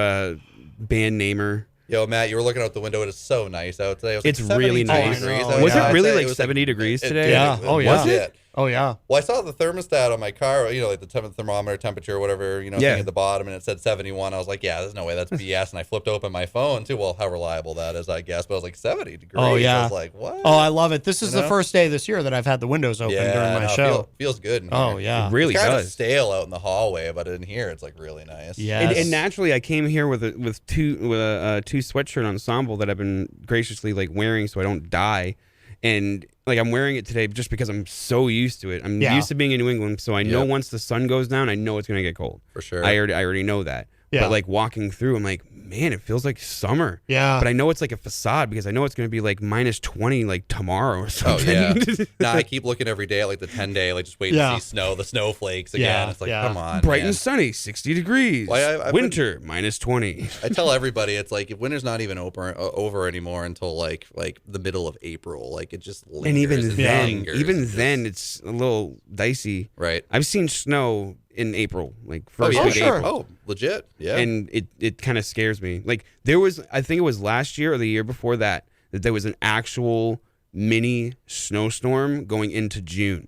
band namer. Yo, Matt, you were looking out the window. It is so nice out today. It was It's like really 72 nice. degrees Oh, I know. out Was here. it really I'd say like was 70 degrees today? Yeah. Oh, yeah. Was it? Oh yeah. Well, I saw the thermostat on my car, like the thermometer temperature, whatever, Yeah. thing at the bottom, and it said 71. I was like, yeah, there's no way that's BS. And I flipped open my phone too. Well, how reliable that is, I guess. But I was like, 70 degrees. Oh, yeah. I was like, what? Oh, I love it. This is You the know? first day this year that I've had the windows open during my no, show. Feels good. In Oh here. yeah. It really It's kind of does. stale out in the hallway, but in here it's like really nice. Yes. And naturally, I came here with two sweatshirt ensemble that I've been graciously like wearing so I don't die, and like I'm wearing it today just because I'm so used to it. I'm Yeah. used to being in New England, so I know Yep. once the sun goes down, I know it's gonna get cold. For sure. I already know that. Yeah. But like walking through, I'm like, man, it feels like summer. Yeah. But I know it's like a facade because I know it's gonna be like -20 like tomorrow or Oh something. yeah. Nah, I keep looking every day at like the 10-day, like just waiting Yeah. to see snow, the snowflakes again. Yeah, It's like, yeah. come on, Bright man. and sunny, 60 degrees. Well, I've Winter, -20. I tell everybody it's like if winter's not even over anymore until like the middle of April. Like it just lingers And even then, lingers. even It's then, just- it's a little dicey. right. I've seen snow in April, like Oh first yeah, week sure. April. Oh, legit. Yeah. And it kind of scares me. Like there was, I think it was last year or the year before that there was an actual mini snowstorm going into June.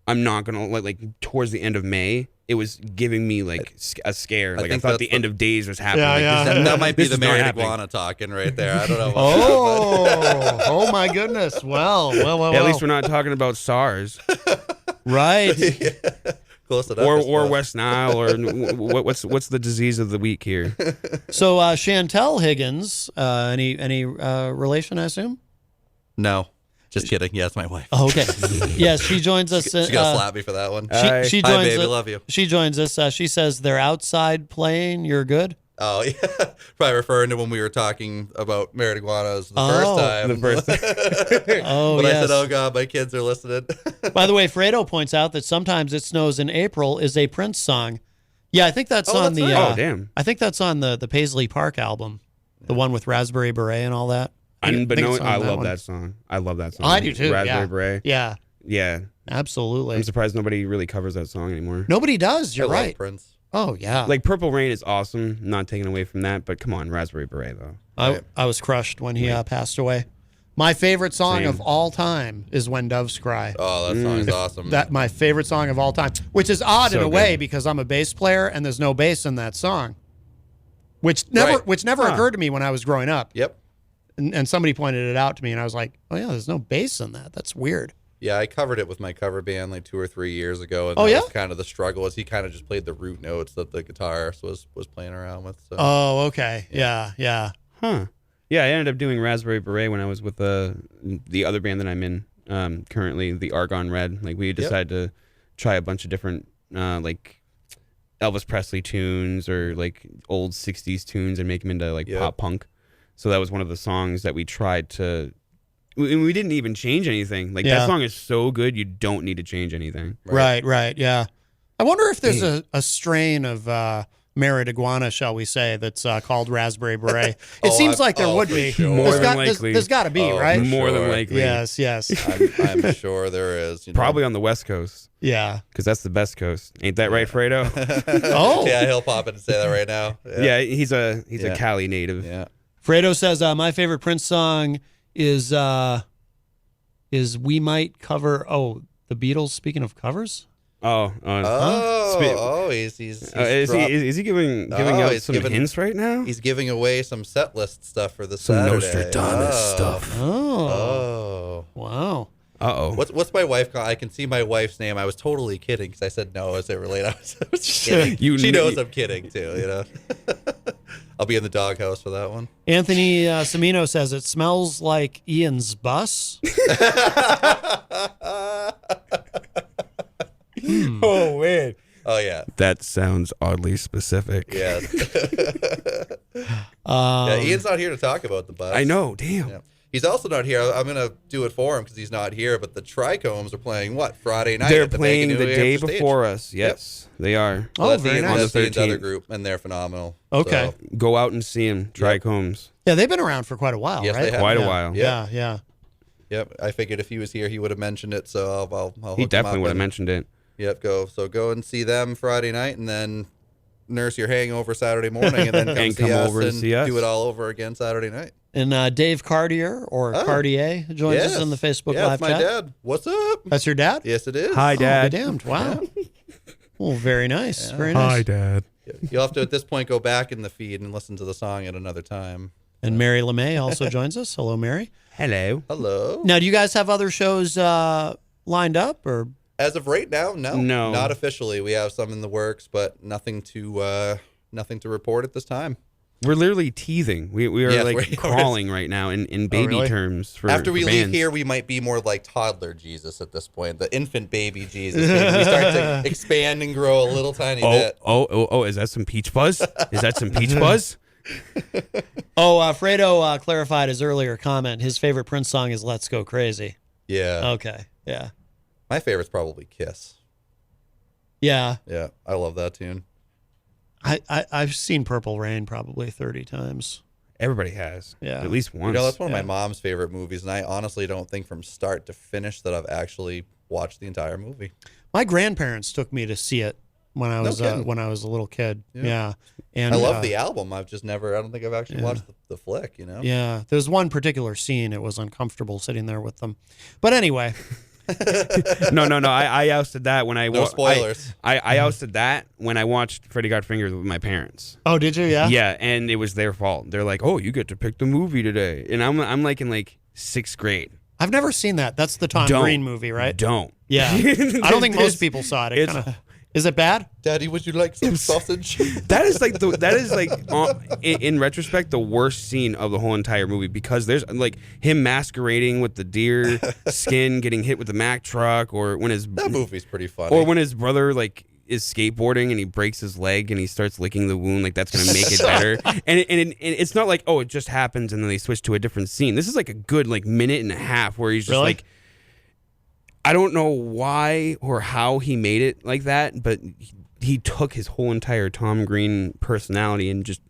I'm not gonna like towards the end of May. It was giving me like a scare. Like I think thought that's the the- end of days was happening. Yeah, Like, yeah. this- that might be this the is not married happening. iguana talking right there. I don't know. Oh my goodness. Well. At least we're not talking about SARS right. Close enough. I or suppose. West Nile or what's the disease of the week here? So Chantel Higgins, any relation, I assume? No, just kidding. Yeah, it's my wife. Oh, okay. Yes, she joins us. She's gonna slap me for that one. She Hi, joins baby. us. Love you. She joins us. She says they're outside playing. You're good. Oh yeah, probably referring to when we were talking about married iguanas the first time. The first Oh, When I yes. said, "Oh God, my kids are listening." By the way, Fredo points out that sometimes it snows in April is a Prince song. Yeah, I think that's Oh, on that's the. right. Oh, damn. I think that's on the Paisley Park album, the one with Raspberry Beret and all that. But no, I love one. that song. I love that song. I do too. Raspberry yeah. Beret. Yeah, Yeah. absolutely. I'm surprised nobody really covers that song anymore. Nobody does. You're I love right. Prince. Oh yeah. Like Purple Rain is awesome, not taking away from that, but come on, Raspberry Beret though. I was crushed when he passed away. My favorite song Same. of all time is When Doves Cry. Oh, that song is awesome. That my favorite song of all time, which is odd in So a way good. because I'm a bass player and there's no bass in that song, which never Huh. occurred to me when I was growing up. Yep. And somebody pointed it out to me, and I was like, "Oh yeah, there's no bass in that. That's weird." Yeah, I covered it with my cover band like 2 or 3 years ago, and Oh, that yeah? was kind of the struggle. Is he kind of just played the root notes that the guitarist was playing around with. So. Oh, okay, yeah. Huh. Yeah, I ended up doing Raspberry Beret when I was with the other band that I'm in currently, the Argon Red. Like we decided to try a bunch of different like Elvis Presley tunes or like old 60s tunes and make them into like pop punk. So that was one of the songs that we tried to. We didn't even change anything. Like that song is so good, you don't need to change anything. Right, yeah. I wonder if there's a strain of married iguana, shall we say, that's called Raspberry Beret. It seems like there would for be. sure. More than likely. There's got to be, right? More than Sure. likely. Yes. I'm sure there is. You know. Probably on the West Coast, Yeah. because that's the best coast. Ain't that right, Fredo? Oh. Yeah, he'll pop in and say that right now. Yeah, he's a Cali native. Yeah. Fredo says my favorite Prince song is "We Might Cover." Oh, the Beatles. Speaking of covers, He's is he giving out some hints right now? He's giving away some set list stuff for the Some Saturday. Nostradamus stuff. Oh. wow. Uh-oh. What's my wife call? I can see my wife's name. I was totally kidding because I said no. Is it related? I was just kidding. She knows I'm kidding too. You know. I'll be in the doghouse for that one. Anthony Semino says it smells like Ian's bus. Oh man. Oh yeah. That sounds oddly specific. Yeah. Yeah. Ian's not here to talk about the bus. I know. Damn. Yeah. He's also not here. I'm gonna do it for him because he's not here. But the Trichomes are playing Friday night? They're at the playing Bank the of New day Hampshire stage. before us. Yes, they are. So that's very Ian, nice. that's On the Ian's other 13th. group, and they're phenomenal. Okay. So, Go out and see him. Trichomes. Yeah, they've been around for quite a while, yes, right? they have. Quite a yeah. while. Yep. Yeah. Yep. I figured if he was here, he would have mentioned it. So I'll He hook him definitely up would have and- mentioned it. Yep. Go and see them Friday night, and then nurse your hangover Saturday morning, and then come, And see come us over and and see us. do it all over again Saturday night. And Dave Cartier or Cartier joins us in the Facebook yeah, live that's my chat. dad. What's up? That's your dad? Yes, it is. Hi, Oh, Dad. be damned. Wow. Well, very nice. Very nice. Dad. You'll have to at this point go back in the feed and listen to the song at another time. And Mary LeMay also joins us. Hello, Mary. Hello. Hello. Now, do you guys have other shows lined up or? As of right now, no, No. not officially. We have some in the works, but nothing to report at this time. We're literally teething. We are Yes, like we're- crawling right now in baby really? terms. After we for leave bands. here, we might be more like toddler Jesus at this point, the infant baby Jesus. Maybe we start to expand and grow a little tiny bit. Oh! Is that some peach buzz? Is that some peach buzz? Fredo clarified his earlier comment. His favorite Prince song is "Let's Go Crazy." Yeah. Okay. Yeah. My favorite's probably Kiss. Yeah. Yeah, I love that tune. I've seen Purple Rain probably 30 times. Everybody has. Yeah. At least once. You know, that's one of Yeah. my mom's favorite movies, and I honestly don't think from start to finish that I've actually watched the entire movie. My grandparents took me to see it when I was kidding. when I was a little kid. Yeah. Yeah. And I love the album. I've just never, I don't think I've actually watched the flick, you know? Yeah. There's one particular scene. It was uncomfortable sitting there with them. But anyway, No. I ousted that when I No spoilers. I ousted that when I watched Freddy Got Fingered with my parents. oh, did you? Yeah. Yeah, and it was their fault. They're like, "Oh, you get to pick the movie today," and I'm like in like 6th grade. I've never seen that. That's the Tom Don't. Green movie, right? Don't. Yeah. I don't think most It's- people saw it. it's- Is it bad? Daddy, would you like some sausage? That is like in retrospect the worst scene of the whole entire movie because there's like him masquerading with the deer skin, getting hit with the Mack truck, or when his That movie's pretty funny. or when his brother like is skateboarding and he breaks his leg and he starts licking the wound, like that's gonna make it better. And it's not like, oh, it just happens and then they switch to a different scene. This is like a good like minute and a half where he's just Really? like, I don't know why or how he made it like that, but he took his whole entire Tom Green personality and just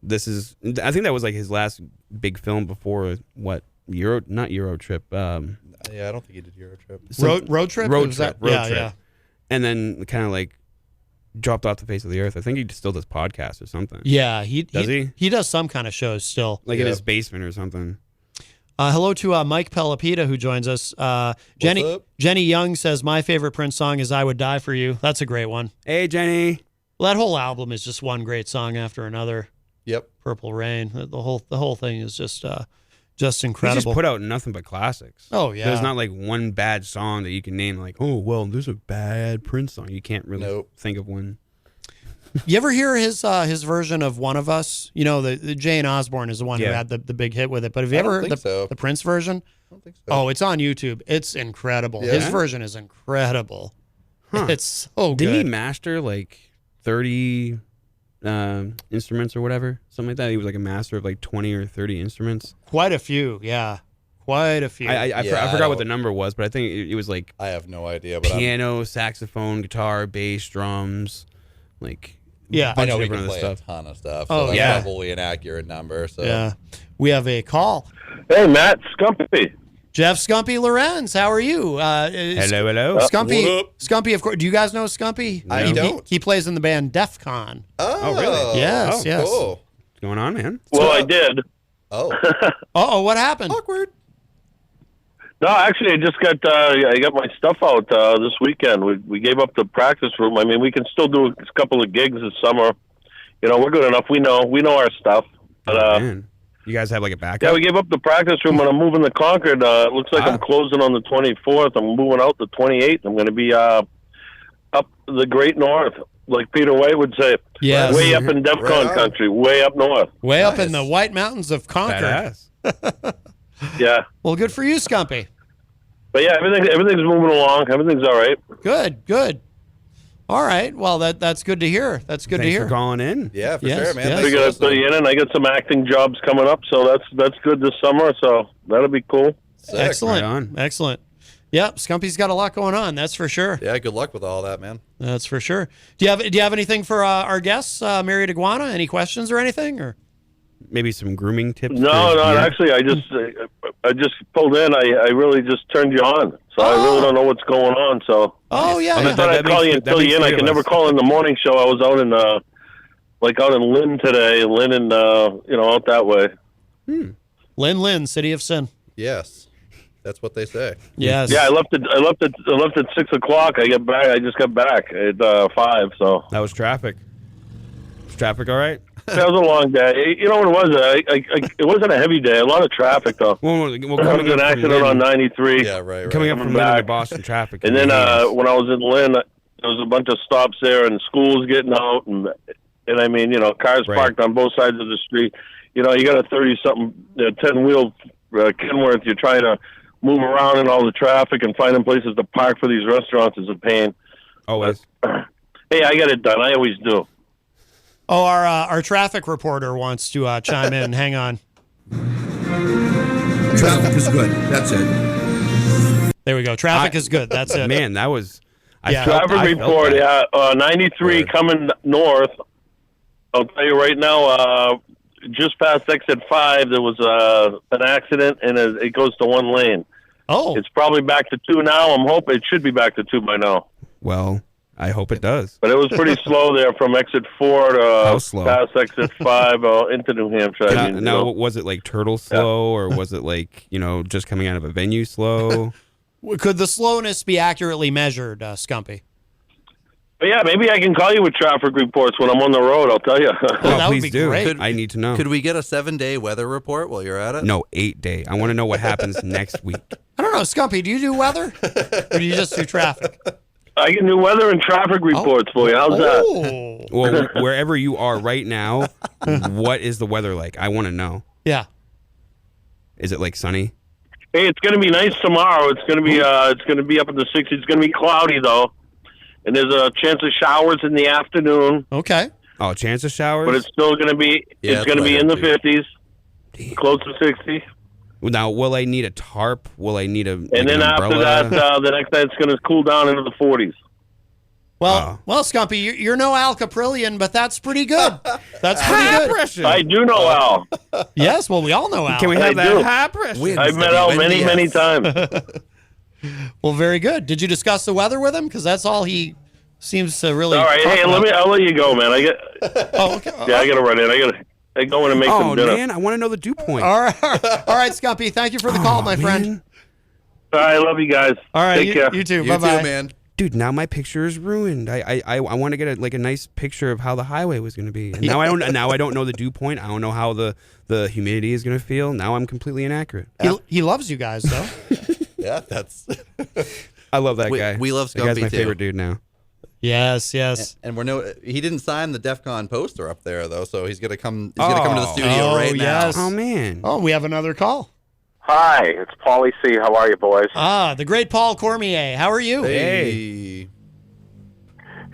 I think that was like his last big film before not Euro Trip. yeah, I don't think he did Euro Trip. Road Trip? Road Was Trip. that- Road yeah, Trip. yeah. And then kind of like dropped off the face of the earth. I think he still does podcasts or something. Yeah. Does he? He does some kind of shows still. Like in Yeah. his basement or something. Hello to Mike Pelopita, who joins us. Jenny Young says, my favorite Prince song is I Would Die For You. That's a great one. Hey, Jenny. Well, that whole album is just one great song after another. Yep. Purple Rain. The whole thing is just incredible. He just put out nothing but classics. Oh, yeah. There's not like one bad song that you can name like, oh, well, there's a bad Prince song. You can't really think of one. You ever hear his version of One of Us? You know, the Jane Osborne is the one who had the big hit with it. But have you ever heard the Prince version? I don't think so. Oh, it's on YouTube. It's incredible. Yeah? His version is incredible. Huh. It's so good. Didn't he master like 30 instruments or whatever? Something like that? He was like a master of like 20 or 30 instruments. Quite a few, yeah. Quite a few. I forgot what the number was, but I think it was like I have no idea. But piano, saxophone, guitar, bass, drums, like I know we can play a ton of stuff. So that's probably an accurate number. So yeah, we have a call. Hey, Matt, Scumpy. Jeff Scumpy Lorenz, how are you? Hello. Scumpy, of course. Do you guys know Scumpy? I don't. He plays in the band Def Con. Oh, really? Yes. Cool. What's going on, man? Well, I did. Oh. What happened? Awkward. No, actually, I just got I got my stuff out this weekend. We gave up the practice room. I mean, we can still do a couple of gigs this summer. You know, we're good enough. We know our stuff. But Man. You guys have like a backup? yeah, we gave up the practice room, and I'm moving to Concord. It looks like I'm closing on the 24th. I'm moving out the 28th. I'm going to be up the Great North, like Peter White would say. Yes. Way up in DEFCON country, way up north. Way up in the White Mountains of Concord. Yeah. Well, good for you, Scumpy. But yeah, everything's moving along. Everything's all right. Good. All right. Well, that's good to hear. That's good to hear. Thanks for calling in. Yeah, for Yes, sure, man. yes. We got to put you in, and I got some acting jobs coming up, so that's good this summer. So that'll be cool. Sick. Excellent. Right on. Excellent. Yep, Scumpy's got a lot going on. That's for sure. Yeah, good luck with all that, man. That's for sure. Do you have anything for our guests, Married Iguana? Any questions or anything? Or Maybe some grooming tips? No, actually, I just pulled in. I really just turned you on, so I really don't know what's going on. So yeah. I thought I'd call you and fill you in. I can never call in the morning show. I was out in out in Lynn today, out that way. Lynn, City of Sin. Yes, that's what they say. Yes. Yeah, I left at 6 o'clock. I just got back at 5. So that was traffic. Was traffic all right? That was a long day. You know what it was? It wasn't a heavy day. A lot of traffic, though. Well, there was an accident on 93. Yeah, right. Coming up from Lynn to Boston traffic. And then when I was in Lynn, there was a bunch of stops there and schools getting out. And I mean, cars parked on both sides of the street. You got a 30-something, 10-wheel Kenworth. You're trying to move around in all the traffic and finding places to park for these restaurants is a pain. Always. Hey, I got it done. I always do. Oh, our traffic reporter wants to chime in. Hang on. Traffic is good. That's it. There we go. Traffic is good. That's it. Man, that was... Traffic report, 93 coming north. I'll tell you right now, just past exit 5, there was an accident, and it goes to one lane. Oh. It's probably back to 2 now. I'm hoping it should be back to 2 by now. Well, I hope it does. But it was pretty slow there from exit 4 to past exit 5 into New Hampshire. Now, was it like turtle slow, or was it like, just coming out of a venue slow? Could the slowness be accurately measured, Scumpy? But yeah, maybe I can call you with traffic reports when I'm on the road. I'll tell you. That would please be do. great. I need to know. Could we get a 7-day weather report while you're at it? No, 8-day. I want to know what happens next week. I don't know, Scumpy, do you do weather? Or do you just do traffic? I can do weather and traffic reports for you. How's that? Well, wherever you are right now, what is the weather like? I want to know. Yeah. Is it like sunny? Hey, it's going to be nice tomorrow. It's going to be up in the 60s. It's going to be cloudy though, and there's a chance of showers in the afternoon. Okay. Oh, chance of showers. But it's still going to be in the 50s, close to 60. Now, will I need a tarp? Will I need And then after that, the next day it's going to cool down into the 40s. Well, Scumpy, you're no Al Caprillion, but that's pretty good. That's pretty good. Pressure. I do know Al. Yes, well, we all know Al. Can we have that high pressure? I've met Al many times. Well, very good. Did you discuss the weather with him? Because that's all he seems to really. All right, hey, I'll let you go, man. Oh, okay. Yeah, I got to run in. Hey, go in and make Oh some dinner. man, I want to know the dew point. All right, Scumpy. Thank you for the call, my friend. All right, I love you guys. All right, Take care. You too. You Bye bye, too, man. Dude, now my picture is ruined. I want to get a nice picture of how the highway was going to be. And now I don't know the dew point. I don't know how the humidity is going to feel. Now I'm completely inaccurate. He loves you guys though. Yeah, that's. I love that guy. We love That guy's Scumpy, my too. favorite dude now. Yes. And he didn't sign the DEF CON poster up there though, so he's gonna come. He's gonna come to the studio right now. yes. Oh man. Oh, we have another call. Hi, it's Paulie C. How are you, boys? The great Paul Cormier. How are you? Hey.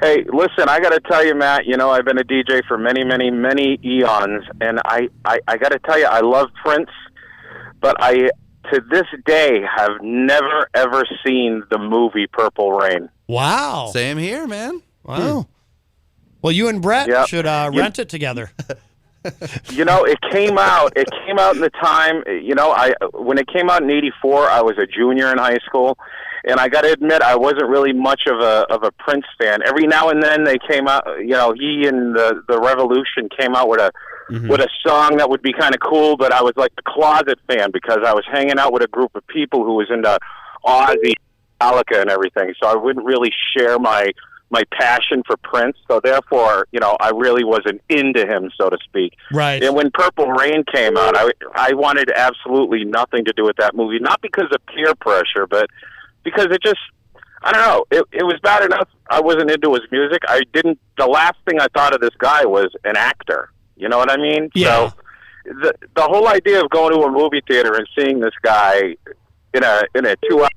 Hey, listen, I got to tell you, Matt, I've been a DJ for many, many, many eons, and I got to tell you, I love Prince, but I, to this day, have never, ever seen the movie Purple Rain. Wow. Same here, man. Wow. Well, you and Brett should rent it together. It came out in the time, when it came out in '84, I was a junior in high school, and I got to admit, I wasn't really much of a Prince fan. Every now and then they came out, he and the Revolution came out with a song that would be kind of cool, but I was like a closet fan because I was hanging out with a group of people who was into Ozzy, Metallica, and everything, so I wouldn't really share my passion for Prince, so therefore, I really wasn't into him, so to speak. Right. And when Purple Rain came out, I wanted absolutely nothing to do with that movie, not because of peer pressure, but because it just, I don't know, it was bad enough I wasn't into his music. The last thing I thought of this guy was an actor. You know what I mean? Yeah. So the whole idea of going to a movie theater and seeing this guy in a 2 hour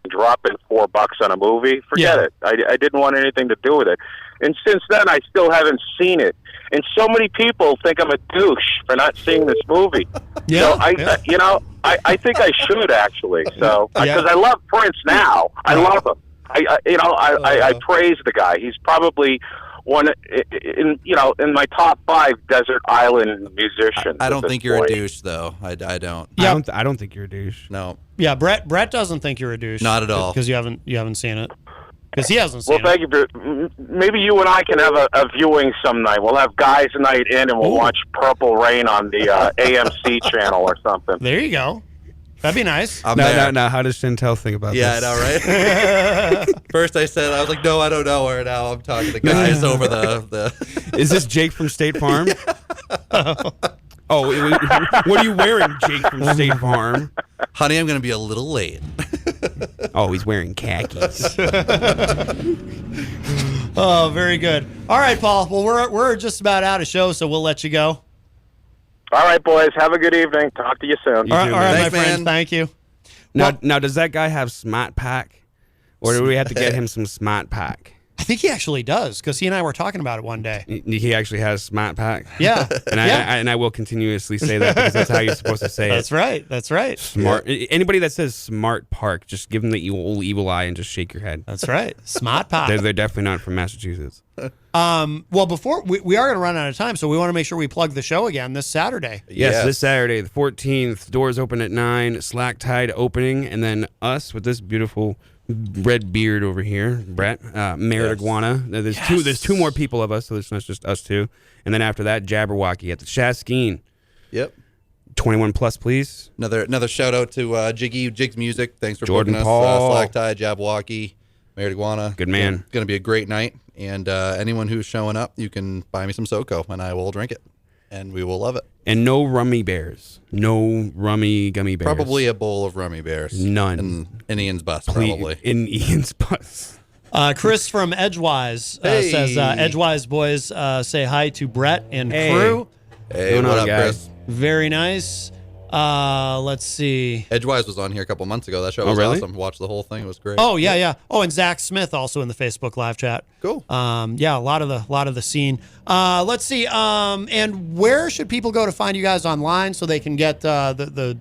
dropping $4 on a movie, forget it. I didn't want anything to do with it. And since then, I still haven't seen it. And so many people think I'm a douche for not seeing this movie. Yeah. So I think I should actually. So because I love Prince now, I love him. I praise the guy. He's probably one in my top 5 desert island musicians. I don't think you're a douche though. I don't. Yeah. I don't think you're a douche. No. Yeah, Brett doesn't think you're a douche. Not at all. Because you haven't seen it. Because he hasn't seen Well, thank you. Maybe you and I can have a viewing some night. We'll have guys' night in, and we'll watch Purple Rain on the AMC channel or something. There you go. That'd be nice. No. How does Chantel think about this? Yeah, I know, right? First I was like, no, I don't know her. Now I'm talking to guys over the... Is this Jake from State Farm? Oh, what are you wearing, Jake from State Farm? Honey, I'm going to be a little late. Oh, he's wearing khakis. Oh, very good. All right, Paul. Well, we're just about out of show, so we'll let you go. All right, boys. Have a good evening. Talk to you soon. All right, Thanks, my friend. man. Thank you. Now, does that guy have Smart Pack? Or do we have to get him some Smart Pack? I think he actually does, because he and I were talking about it one day. He actually has Smart Pack? Yeah. And I will continuously say that because that's how you're supposed to say That's it. right. That's right. Smart. Anybody that says Smart Park, just give them the evil eye and just shake your head. That's right. Smart pop. They're definitely not from Massachusetts. Well, before we are going to run out of time, so we want to make sure we plug the show again this Saturday. Yes, this Saturday, the 14th, doors open at 9, Slack Tide opening, and then us with this beautiful red beard over here, Brett, Merit Iguana. There's two more people of us, so it's not just us two. And then after that, Jabberwocky at the Shaskeen. Yep. 21 plus, please. Another shout out to Jigs Music. Thanks for Jordan booking us. Paul. Slack Tide, Jabberwocky, Merit Iguana. Good man. It's going to be a great night. And anyone who's showing up, you can buy me some SoCo, and I will drink it. And we will love it. And no rummy bears. No rummy gummy bears. Probably a bowl of rummy bears. None. In Ian's bus, probably. In Ian's bus. Chris from Edgewise says, Edgewise boys say hi to Brett and crew. Hey, what up, guys? Chris? Very nice. Let's see. Edgewise was on here a couple months ago. That show was awesome. Watched the whole thing. It was great. Oh, yeah. Oh, and Zach Smith also in the Facebook live chat. Cool. Yeah, a lot of the scene. Let's see. And where should people go to find you guys online so they can get the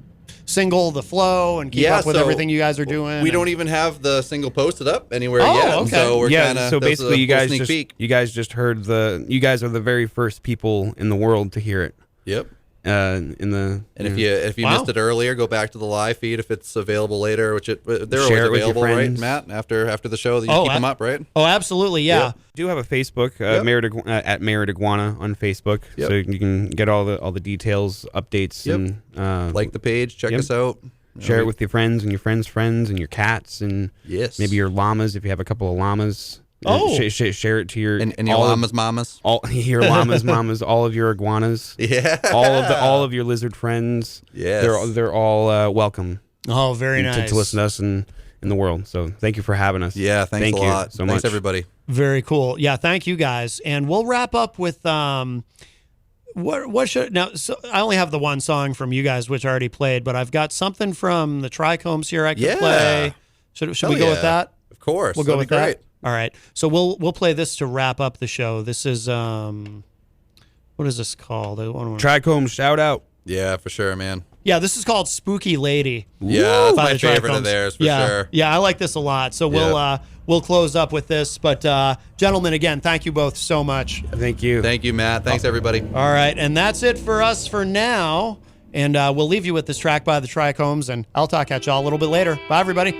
single, the flow, and keep up with everything you guys are doing? We don't even have the single posted up anywhere yet. Okay. So we're kind of so basically you guys just heard you guys are the very first people in the world to hear it. Yep. in the. And if you missed it earlier, go back to the live feed if it's available later, which they're Share always it with your available, right, friends. Matt? After the show, you keep them up, right? Oh, absolutely, yeah. Yep. Do have a Facebook, at Merit Iguana on Facebook, so you can get all the details, updates, and like the page, check us out. Share it with your friends and your friends' friends and your cats and maybe your llamas if you have a couple of llamas. Oh, share it to your and your llamas, mamas, all your llamas, mamas, all of your iguanas, all of your lizard friends. Yes, they're all welcome. Oh, very nice to listen to us in the world. So thank you for having us. Yeah, thank you a lot. so much. Thanks everybody. Very cool. Yeah, thank you guys, and we'll wrap up with what should now? So I only have the one song from you guys, which I already played, but I've got something from the Trichomes here I could play. Should we go with that? Of course, we'll go with that. Great. All right. So we'll play this to wrap up the show. This is what is this called? Trichomes, shout out. Yeah, for sure, man. Yeah, this is called Spooky Lady. Yeah, that's my favorite of theirs for sure. Yeah, I like this a lot. So we'll close up with this. But gentlemen, again, thank you both so much. Thank you. Thank you, Matt. Thanks everybody. All right, and that's it for us for now. And we'll leave you with this track by the Trichomes, and I'll talk at y'all a little bit later. Bye, everybody.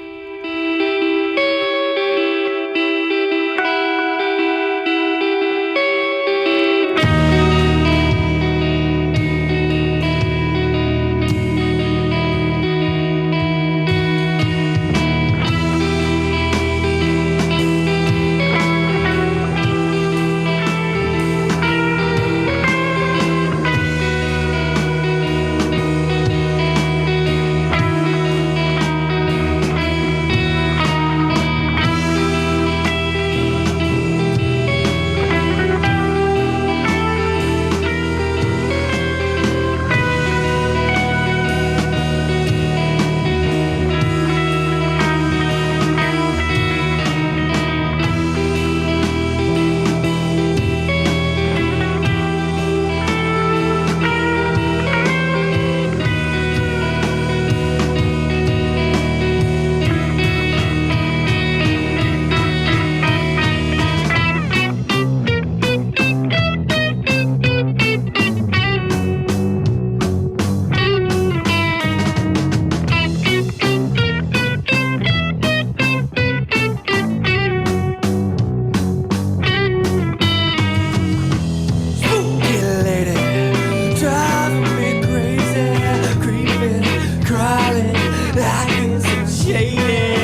Crawling like it's shaded.